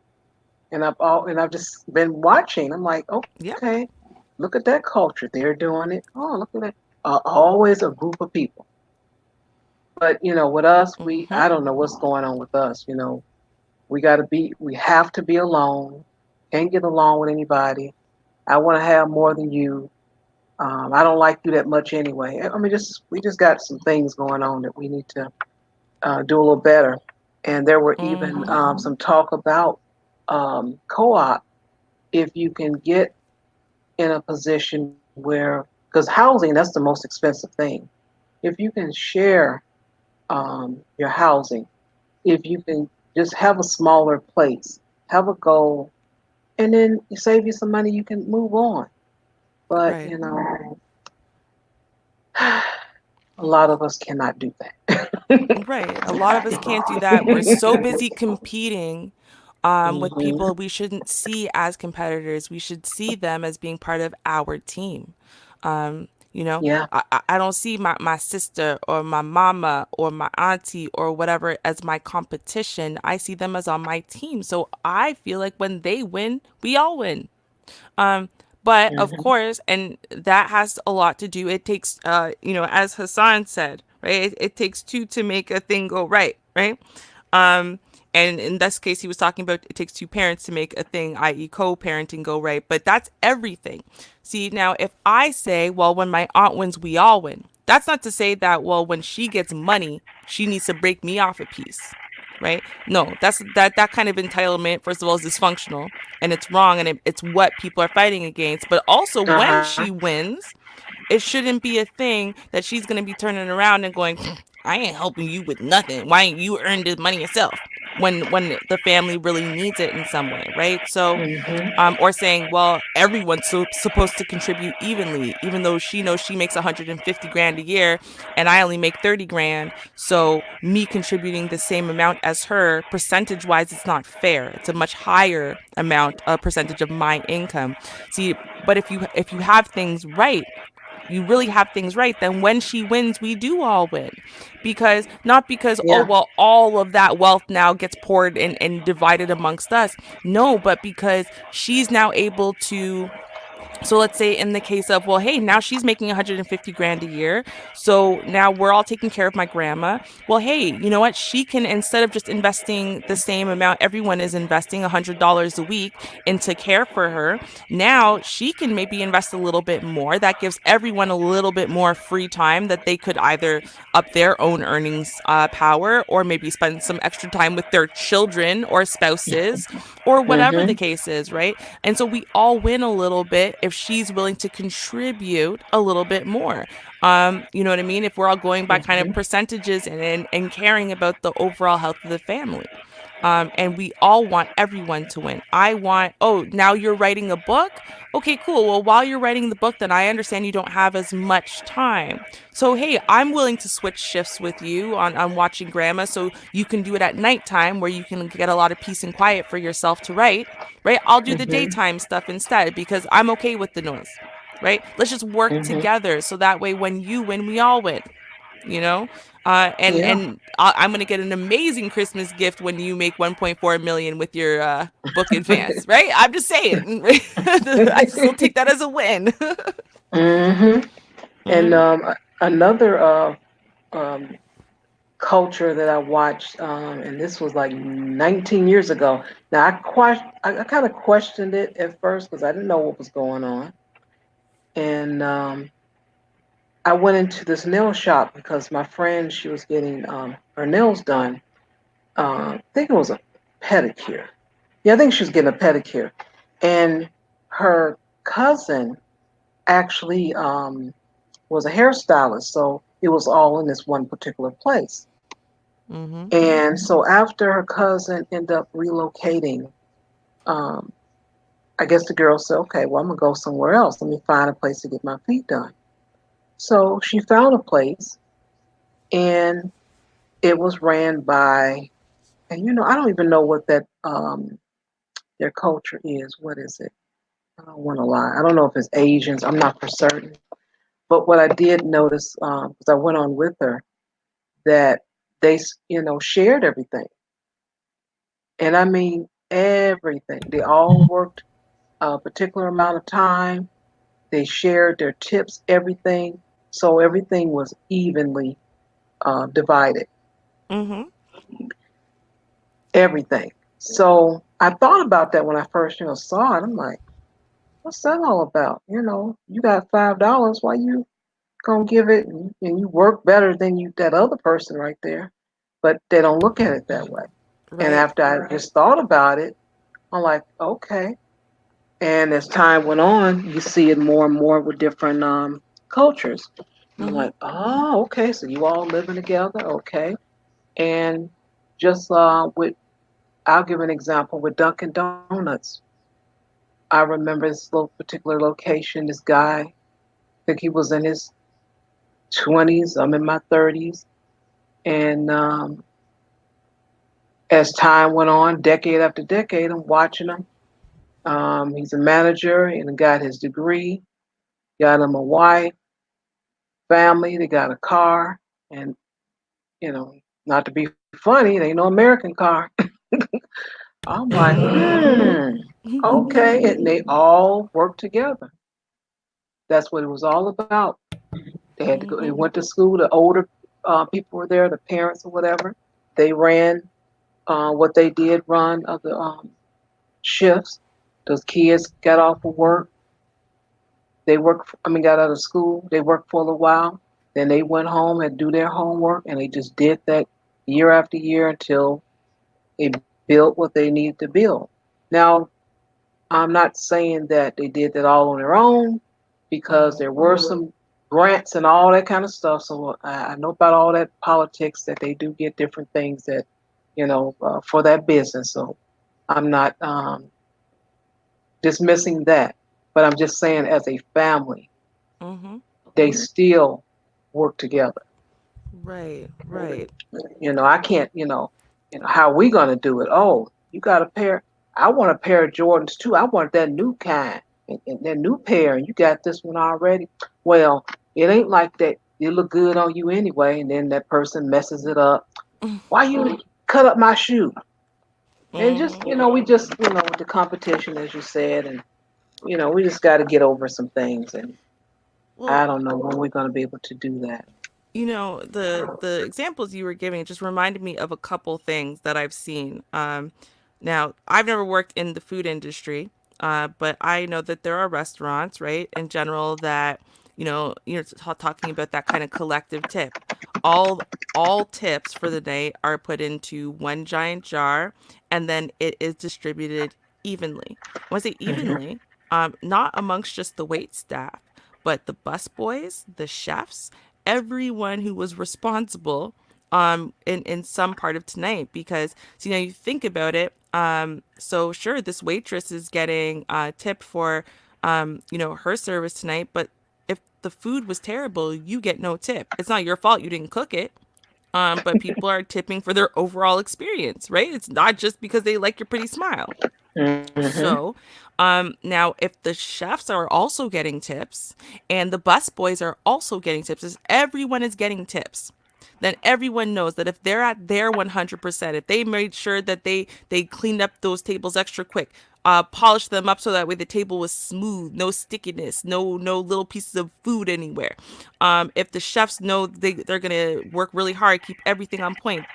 [SPEAKER 1] and I've just been watching. I'm like,
[SPEAKER 3] Yep.
[SPEAKER 1] okay, look at that culture. They're doing it. Oh, look at that. Always a group of people. But with us,
[SPEAKER 3] Mm-hmm.
[SPEAKER 1] I don't know what's going on with us. We have to be alone. Can't get along with anybody. I want to have more than you. I don't like you that much anyway. I mean, we just got some things going on that we need to do a little better. And there were even
[SPEAKER 3] Mm-hmm.
[SPEAKER 1] some talk about co-op. If you can get in a position where, because housing, that's the most expensive thing. If you can share your housing, if you can just have a smaller place, have a goal, and then you save you some money, you can move on. But
[SPEAKER 3] Right.
[SPEAKER 1] a lot of us cannot do that.
[SPEAKER 3] Right. A lot of us can't do that. We're so busy competing with
[SPEAKER 1] Hmm.
[SPEAKER 3] people we shouldn't see as competitors. We should see them as being part of our team. Um, you know,
[SPEAKER 1] Yeah,
[SPEAKER 3] I don't see my sister or my mama or my auntie or whatever as my competition. I see them as on my team. So I feel like when they win, we all win. Um, but of
[SPEAKER 1] hmm,
[SPEAKER 3] course, and that has a lot to do. It takes, as Hassan said, right? It takes two to make a thing go right, right? Um, and in this case, he was talking about it takes two parents to make a thing, i.e., co-parenting, go right. But that's everything. See, now if I say, well, when my aunt wins, we all win. That's not to say that, well, when she gets money, she needs to break me off a piece, right? No, that kind of entitlement, first of all, is dysfunctional and it's wrong, and it's what people are fighting against. But also, when
[SPEAKER 1] uh-huh,
[SPEAKER 3] she wins, it shouldn't be a thing that she's going to be turning around and going, I ain't helping you with nothing. Why ain't you earn this money yourself? When the family really needs it in some way, right? So,
[SPEAKER 1] hmm,
[SPEAKER 3] or saying, well, everyone's supposed to contribute evenly, even though she knows she makes 150 grand a year and I only make 30 grand. So me contributing the same amount as her, percentage wise, it's not fair. It's a much higher amount, a percentage of my income. See, but if you have things right, you really have things right, then when she wins, we do all win. Because not because, oh,
[SPEAKER 1] yeah,
[SPEAKER 3] well, all of that wealth now gets poured and divided amongst us. No, but because she's now able to, so let's say in the case of, well, hey, now she's making 150 grand a year. So now we're all taking care of my grandma. Well, hey, you know what? She can, instead of just investing the same amount everyone is investing, $100 a week into care for her, now she can maybe invest a little bit more. That gives everyone a little bit more free time that they could either up their own earnings power or maybe spend some extra time with their children or spouses or whatever the
[SPEAKER 1] hmm,
[SPEAKER 3] case is, right? And so we all win a little bit if she's willing to contribute a little bit more. You know what I mean? If we're all going by kind of
[SPEAKER 1] hmm.
[SPEAKER 3] percentages and caring about the overall health of the family. And we all want everyone to win. I want, oh, now you're writing a book? Okay, cool. Well, while you're writing the book, then I understand you don't have as much time. So, hey, I'm willing to switch shifts with you on watching grandma so you can do it at nighttime where you can get a lot of peace and quiet for yourself to write, right? I'll do the
[SPEAKER 1] Mhm.
[SPEAKER 3] daytime stuff instead because I'm okay with the noise, right? Let's just work
[SPEAKER 1] Mhm.
[SPEAKER 3] together so that way when you win, we all win, you know.
[SPEAKER 1] Yeah.
[SPEAKER 3] I'm gonna get an amazing Christmas gift when you make 1.4 million with your book advance, right? I'm just saying. I still take that as a win.
[SPEAKER 1] Mhm. And
[SPEAKER 3] Hmm.
[SPEAKER 1] another um, culture that I watched, and this was like 19 years ago. Now I kind of questioned it at first because I didn't know what was going on, and I went into this nail shop because my friend she was getting her nails done. I think it was a pedicure. Yeah, I think she was getting a pedicure, and her cousin actually was a hairstylist, so it was all in this one particular place.
[SPEAKER 3] Hmm.
[SPEAKER 1] And so after her cousin ended up relocating, um, I guess the girl said, "Okay, well I'm gonna go somewhere else. Let me find a place to get my feet done." So she found a place, and it was ran by, and I don't even know what that their culture is. What is it? I don't want to lie. I don't know if it's Asians. I'm not for certain. But what I did notice, because I went on with her, that they, shared everything. And I mean everything. They all worked a particular amount of time. They shared their tips, everything. So everything was evenly divided,
[SPEAKER 3] Hmm.
[SPEAKER 1] everything. So I thought about that when I first, saw it. I'm like, what's that all about? You got $5. Why you gonna give it and you work better than you that other person right there? But they don't look at it that way. And
[SPEAKER 3] Right.
[SPEAKER 1] after I just thought about it, I'm like, okay. And as time went on, you see it more and more with different cultures. I'm
[SPEAKER 3] Hmm.
[SPEAKER 1] like, oh, okay. So you all living together, okay? And just I'll give an example with Dunkin' Donuts. I remember this little particular location. This guy, I think he was in his 20s. I'm in my 30s, and as time went on, decade after decade, I'm watching him. He's a manager and got his degree. Got him a wife, family. They got a car, and you know, not to be funny, it ain't no American car. I'm like, okay, and they all work together. That's what it was all about. They had to go. They
[SPEAKER 3] Hmm.
[SPEAKER 1] went to school. The older people were there, the parents or whatever. They ran what they did run of the shifts. Those kids got off of work. They worked. I mean, got out of school. They worked for a little while. Then they went home and do their homework, and they just did that year after year until they built what they needed to build. Now, I'm not saying that they did that all on their own because
[SPEAKER 3] Hmm.
[SPEAKER 1] there were some grants and all that kind of stuff. So I know about all that politics that they do get different things that, for that business. So I'm not dismissing that, but I'm just saying as a family,
[SPEAKER 3] Hmm.
[SPEAKER 1] they still work together.
[SPEAKER 3] Right. Right.
[SPEAKER 1] I can't, how are we gonna do it? Oh, you got a pair. I want a pair of Jordans too. I want that new kind and that new pair, and you got this one already. Well, it ain't like that. It look good on you anyway, and then that person messes it up. Why you cut up my shoe? And just,
[SPEAKER 3] Hmm.
[SPEAKER 1] we just, with the competition, as you said, and we just got to get over some things, and I
[SPEAKER 3] Well,
[SPEAKER 1] don't know when we're gonna be able to do that.
[SPEAKER 3] the examples you were giving just reminded me of a couple things that I've seen. Now I've never worked in the food industry, but I know that there are restaurants, right, in general that you're talking about that kind of collective tip. All tips for the day are put into one giant jar, and then it is distributed evenly. When I say
[SPEAKER 1] Hmm.
[SPEAKER 3] evenly, not amongst just the wait staff, but the busboys, the chefs, everyone who was responsible in some part of tonight, because so, you think about it. So sure, this waitress is getting tip for her service tonight, but if the food was terrible, you get no tip. It's not your fault you didn't cook it. But people are tipping for their overall experience, right? It's not just because they like your pretty smile.
[SPEAKER 1] Mm-hmm.
[SPEAKER 3] So, now if the chefs are also getting tips and the busboys are also getting tips, as everyone is getting tips, then everyone knows that if they're at their 100%, if they made sure that they cleaned up those tables extra quick, polished them up so that way the table was smooth, no stickiness, no little pieces of food anywhere. If the chefs know they're gonna work really hard, keep everything on point,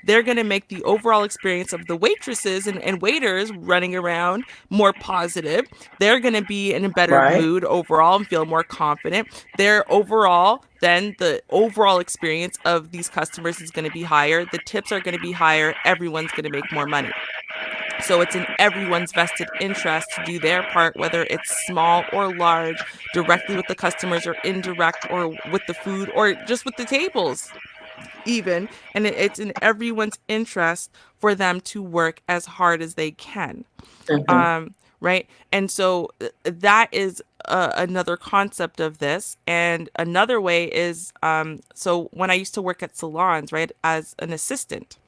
[SPEAKER 3] they're gonna make the overall experience of the waitresses and waiters running around more positive. They're gonna be in a better
[SPEAKER 1] Right.
[SPEAKER 3] mood overall and feel more confident. Their overall, then the overall experience of these customers is going to be higher. The tips are going to be higher. Everyone's going to make more money. So it's in everyone's vested interest to do their part, whether it's small or large, directly with the customers or indirect, or with the food, or just with the tables even. And it's in everyone's interest for them to work as hard as they can.
[SPEAKER 1] Mm-hmm.
[SPEAKER 3] Right. And so that is another concept of this. And another way is, so when I used to work at salons, right, as an assistant,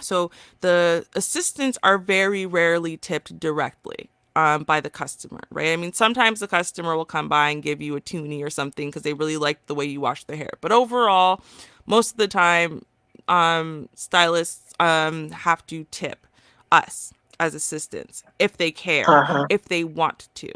[SPEAKER 3] so the assistants are very rarely tipped directly by the customer, right? I mean, sometimes the customer will come by and give you a toonie or something because they really like the way you wash their hair. But overall, most of the time, stylists have to tip us as assistants if they care,
[SPEAKER 1] Uh-huh.
[SPEAKER 3] if they want to.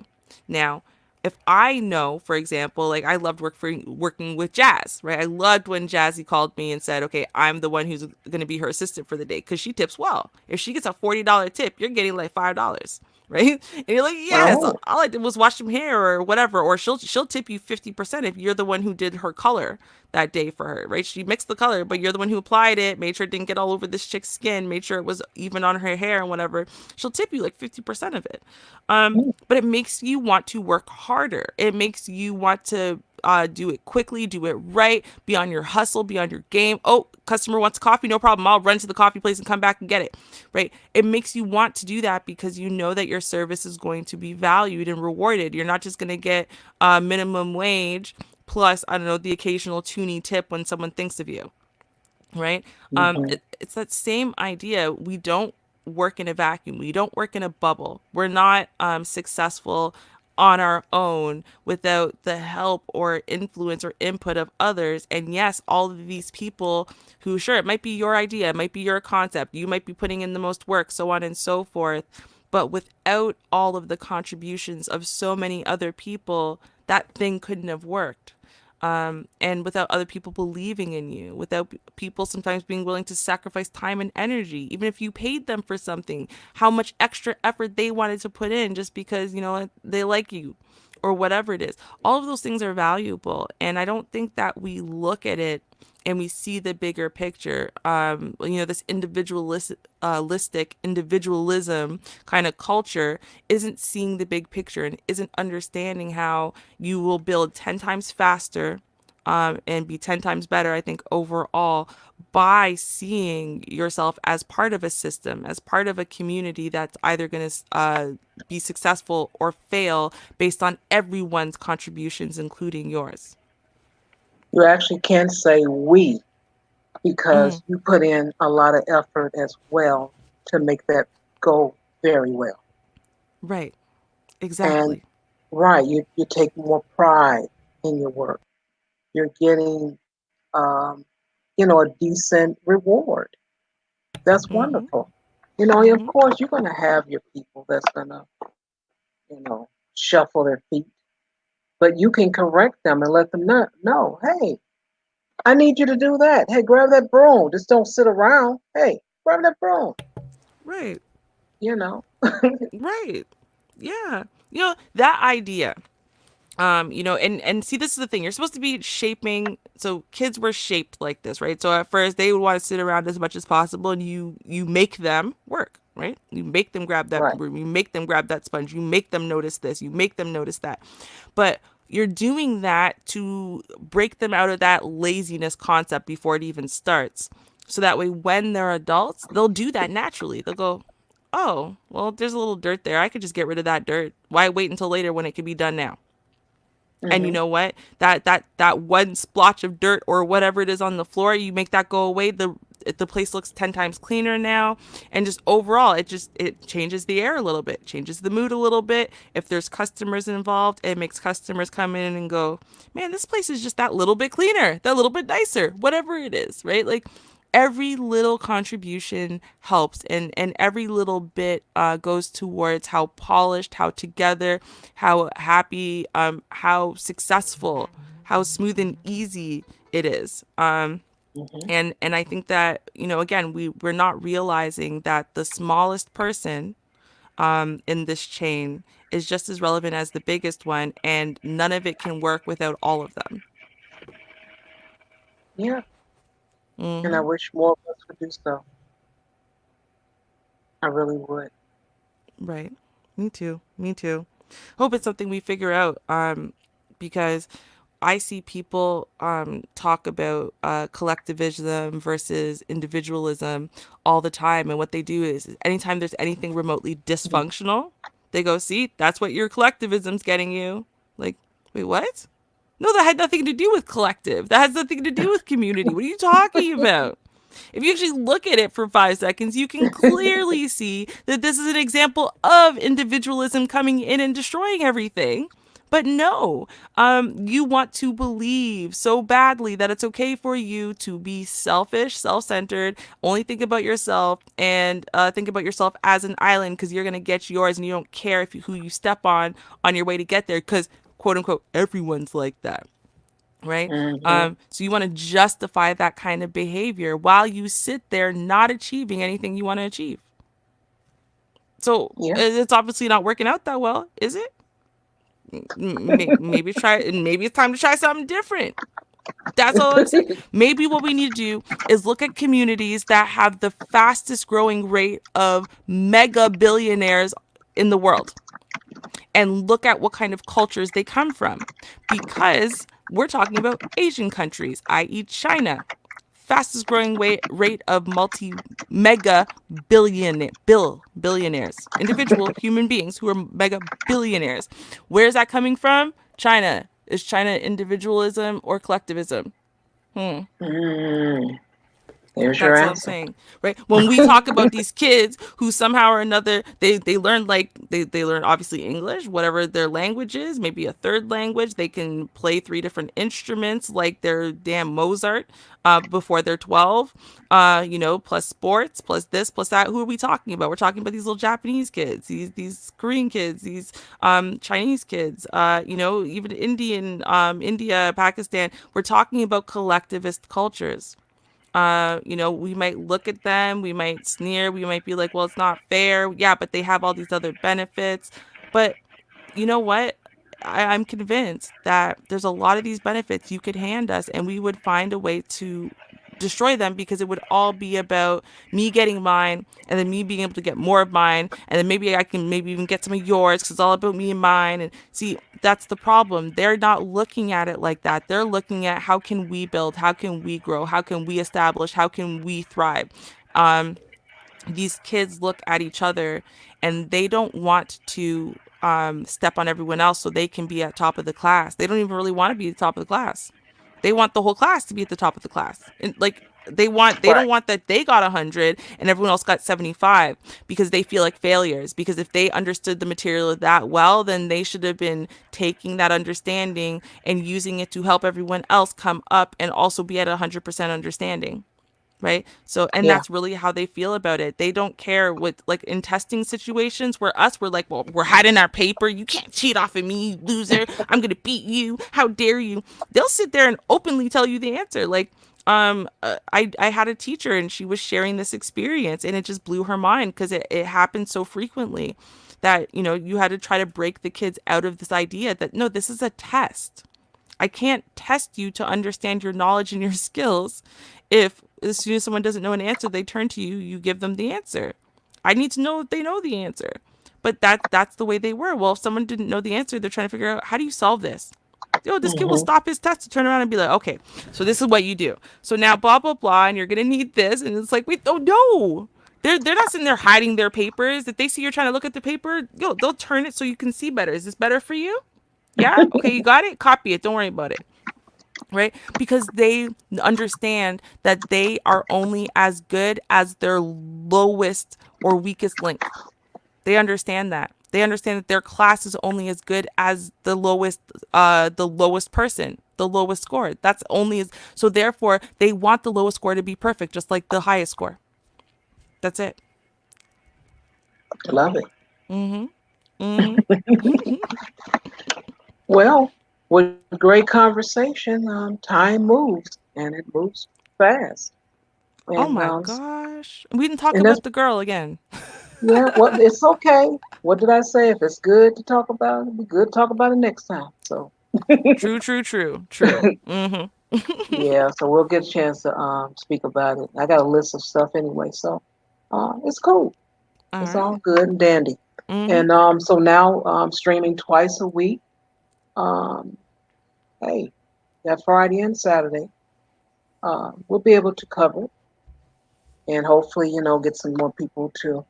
[SPEAKER 3] Now, if I know, for example, like I loved working with Jazz, right? I loved when Jazzy called me and said, "Okay, I'm the one who's going to be her assistant for the day," because she tips well. If she gets a $40 tip, you're getting like $5, right? And you're like, "Yes,
[SPEAKER 1] Oh.
[SPEAKER 3] all I did was wash some hair or whatever." Or she'll tip you 50% if you're the one who did her color that day for her, right? She mixed the color, but you're the one who applied it, made sure it didn't get all over this chick's skin, made sure it was even on her hair and whatever. She'll tip you like 50% of it. But it makes you want to work harder. It makes you want to do it quickly, do it right, be on your hustle, be on your game. Oh, customer wants coffee, no problem. I'll run to the coffee place and come back and get it, right? It makes you want to do that because you know that your service is going to be valued and rewarded. You're not just going to get minimum wage plus, I don't know, the occasional toonie tip when someone thinks of you, right?
[SPEAKER 1] Mm-hmm.
[SPEAKER 3] It's that same idea. We don't work in a vacuum. We don't work in a bubble. We're not successful on our own without the help or influence or input of others. And yes, all of these people who, sure, it might be your idea, it might be your concept, you might be putting in the most work, so on and so forth. But without all of the contributions of so many other people, that thing couldn't have worked. And without other people believing in you, without people sometimes being willing to sacrifice time and energy, even if you paid them for something, how much extra effort they wanted to put in just because, they like you or whatever it is. All of those things are valuable. And I don't think that we look at it and we see the bigger picture. This individualism kind of culture isn't seeing the big picture and isn't understanding how you will build 10 times faster and be 10 times better, I think, overall, by seeing yourself as part of a system, as part of a community that's either going to be successful or fail based on everyone's contributions, including yours.
[SPEAKER 1] You actually can say we
[SPEAKER 3] Hmm.
[SPEAKER 1] because you put in a lot of effort as well to make that go very well.
[SPEAKER 3] Right.
[SPEAKER 1] And
[SPEAKER 3] Exactly.
[SPEAKER 1] right, you take more pride in your work. You're getting, um, a decent reward. That's
[SPEAKER 3] Mm-hmm.
[SPEAKER 1] wonderful. Of
[SPEAKER 3] Mm-hmm.
[SPEAKER 1] course, you're going to have your people that's going to, you know, shuffle their feet, but you can correct them and let them know, hey, I need you to do that. Hey, grab that broom. Just don't sit around. Hey, grab that broom.
[SPEAKER 3] Right.
[SPEAKER 1] You know.
[SPEAKER 3] Right. Yeah. That idea. And see, this is the thing. You're supposed to be shaping. So kids were shaped like this, right? So at first they would want to sit around as much as possible, and you make them work, right? You make them grab that
[SPEAKER 1] Right.
[SPEAKER 3] broom. You make them grab that sponge. You make them notice this. You make them notice that. But you're doing that to break them out of that laziness concept before it even starts. So that way, when they're adults, they'll do that naturally. They'll go, oh, well, there's a little dirt there. I could just get rid of that dirt. Why wait until later when it can be done now? And you
[SPEAKER 1] Mm-hmm.
[SPEAKER 3] know what? That one splotch of dirt or whatever it is on the floor, you make that go away. The place looks 10 times cleaner now, and just overall, it changes the air a little bit, changes the mood a little bit. If there's customers involved, it makes customers come in and go, man, this place is just that little bit cleaner, that little bit nicer, whatever it is, right? Like every little contribution helps, and every little bit goes towards how polished, how together, how happy, how successful, how smooth and easy it is.
[SPEAKER 1] Mm-hmm.
[SPEAKER 3] And I think that, again, we're not realizing that the smallest person in this chain is just as relevant as the biggest one, and none of it can work without all of them.
[SPEAKER 1] Yeah. And I
[SPEAKER 3] Hmm.
[SPEAKER 1] wish more of us would do so. I really would.
[SPEAKER 3] Right. Me too. Me too. Hope it's something we figure out. Because I see people talk about collectivism versus individualism all the time, and what they do is anytime there's anything remotely dysfunctional, they go, "See, that's what your collectivism's getting you." Like, wait, what? No, that had nothing to do with collective. That has nothing to do with community. What are you talking about? If you actually look at it for 5 seconds, you can clearly see that this is an example of individualism coming in and destroying everything. But no, you want to believe so badly that it's okay for you to be selfish, self centered, only think about yourself, and think about yourself as an island because you're going to get yours and you don't care if who you step on your way to get there because, quote unquote, everyone's like that, right?
[SPEAKER 1] Mm-hmm.
[SPEAKER 3] So you want to justify that kind of behavior while you sit there not achieving anything you want to achieve. So
[SPEAKER 1] Yeah.
[SPEAKER 3] it's obviously not working out that well, is it? Maybe try. Maybe it's time to try something different. That's all I'm saying. Maybe what we need to do is look at communities that have the fastest growing rate of mega billionaires in the world and look at what kind of cultures they come from. Because we're talking about Asian countries, i.e., China. Fastest growing rate of multi mega billionaires, individual human beings who are mega billionaires. Where is that coming from? China. Is China individualism or collectivism? Hmm.
[SPEAKER 1] Mm. There's your
[SPEAKER 3] That's what I'm
[SPEAKER 1] answer.
[SPEAKER 3] saying, right? When we talk about these kids who somehow or another they learn, like they learn obviously English, whatever their language is, maybe a third language. They can play 3 different instruments like they're damn Mozart before they're 12. Plus sports, plus this, plus that. Who are we talking about? We're talking about these little Japanese kids, these Korean kids, these Chinese kids. Even India, Pakistan. We're talking about collectivist cultures. We might look at them, we might sneer, we might be like, well, it's not fair. Yeah, but they have all these other benefits. But you know what? I'm convinced that there's a lot of these benefits you could hand us, and we would find a way to destroy them because it would all be about me getting mine and then me being able to get more of mine and then maybe I can maybe even get some of yours because it's all about me and mine. And see, that's the problem. They're not looking at it like that. They're looking at how can we build, how can we grow, how can we establish, how can we thrive. um these kids look at each other and they don't want to step on everyone else so they can be at top of the class. They don't even really want to be at the top of the class. They want the whole class to be at the top of the class. And like they
[SPEAKER 1] Right.
[SPEAKER 3] don't want that they got 100 and everyone else got 75 because they feel like failures. Because if they understood the material that well, then they should have been taking that understanding and using it to help everyone else come up and also be at 100% understanding, right? So, and
[SPEAKER 1] Yeah.
[SPEAKER 3] that's really how they feel about it. They don't care what, like in testing situations where we're like, well, we're hiding our paper. You can't cheat off of me, you loser. I'm going to beat you. How dare you? They'll sit there and openly tell you the answer. Like, I had a teacher and she was sharing this experience and it just blew her mind because it happened so frequently that, you had to try to break the kids out of this idea that no, this is a test. I can't test you to understand your knowledge and your skills if as soon as someone doesn't know an answer, they turn to you, you give them the answer. I need to know if they know the answer. But that's the way they were. Well, if someone didn't know the answer, they're trying to figure out how do you solve this? Yo, this kid will
[SPEAKER 1] Mm-hmm.
[SPEAKER 3] stop his test to turn around and be like, okay, so this is what you do. So now blah blah blah, and you're gonna need this, and it's like, wait, oh no. They're not sitting there hiding their papers. If they see you're trying to look at the paper, yo, they'll turn it so you can see better. Is this better for you? Yeah? Okay, you got it? Copy it. Don't worry about it. Right? Because they understand that they are only as good as their lowest or weakest link. They understand that. They understand that their class is only as good as the lowest person, the lowest score. That's only as, so therefore they want the lowest score to be perfect, just like the highest score. That's it.
[SPEAKER 1] Love it.
[SPEAKER 3] Mm-hmm. Mm-hmm.
[SPEAKER 1] Well, with great conversation, time moves and it moves fast.
[SPEAKER 3] Oh
[SPEAKER 1] And
[SPEAKER 3] my gosh. We didn't talk
[SPEAKER 1] and that's
[SPEAKER 3] about the girl again.
[SPEAKER 1] yeah, well, it's okay. What did I say? If it's good to talk about, it'll be good to talk about it next time. So
[SPEAKER 3] True, true, true, true. Mm-hmm.
[SPEAKER 1] yeah, so we'll get a chance to speak about it. I got a list of stuff anyway, so it's cool.
[SPEAKER 3] All
[SPEAKER 1] It's all
[SPEAKER 3] right.
[SPEAKER 1] good and dandy.
[SPEAKER 3] Mm-hmm.
[SPEAKER 1] And so now streaming twice a week. Um, hey, that Friday and Saturday, we'll be able to cover it, and hopefully, get some more people to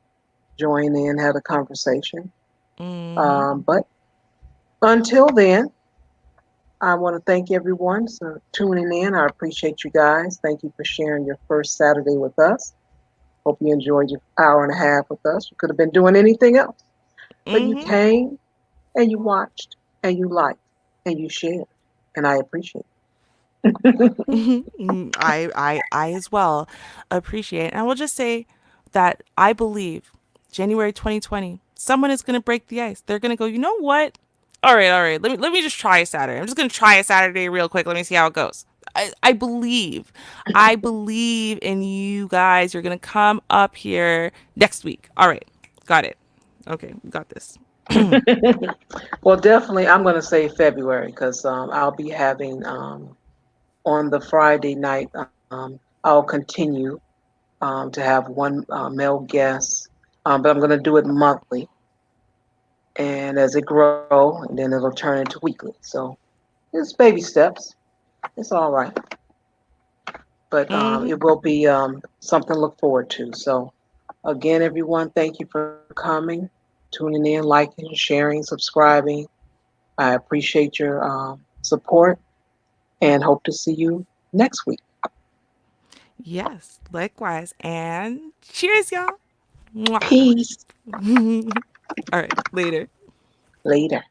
[SPEAKER 1] join in, have a conversation.
[SPEAKER 3] Mm-hmm.
[SPEAKER 1] But until then, I want to thank everyone for tuning in. I appreciate you guys. Thank you for sharing your first Saturday with us. Hope you enjoyed your hour and a half with us. You could have been doing anything else, but you
[SPEAKER 3] Mm-hmm.
[SPEAKER 1] came and you watched and you liked and you shared, and I appreciate it.
[SPEAKER 3] I as well appreciate it. And I will just say that I believe January 2020, someone is gonna break the ice. They're gonna go, you know what? All right. Let me just try a Saturday. I'm just gonna try a Saturday real quick. Let me see how it goes. I believe in you guys. You're gonna come up here next week. All right, got it. Okay, we got this.
[SPEAKER 1] Well, definitely, I'm going to say February because I'll be having on the Friday night. I'll continue to have one male guest, but I'm going to do it monthly, and as it grow, and then it'll turn into weekly. So it's baby steps. It's all right, but
[SPEAKER 3] Mm-hmm.
[SPEAKER 1] it will be something to look forward to. So again, everyone, thank you for coming, tuning in, liking, sharing, subscribing. I appreciate your support and hope to see you next week.
[SPEAKER 3] Yes, likewise. And cheers, y'all. Mwah.
[SPEAKER 1] Peace.
[SPEAKER 3] All right, later.
[SPEAKER 1] Later.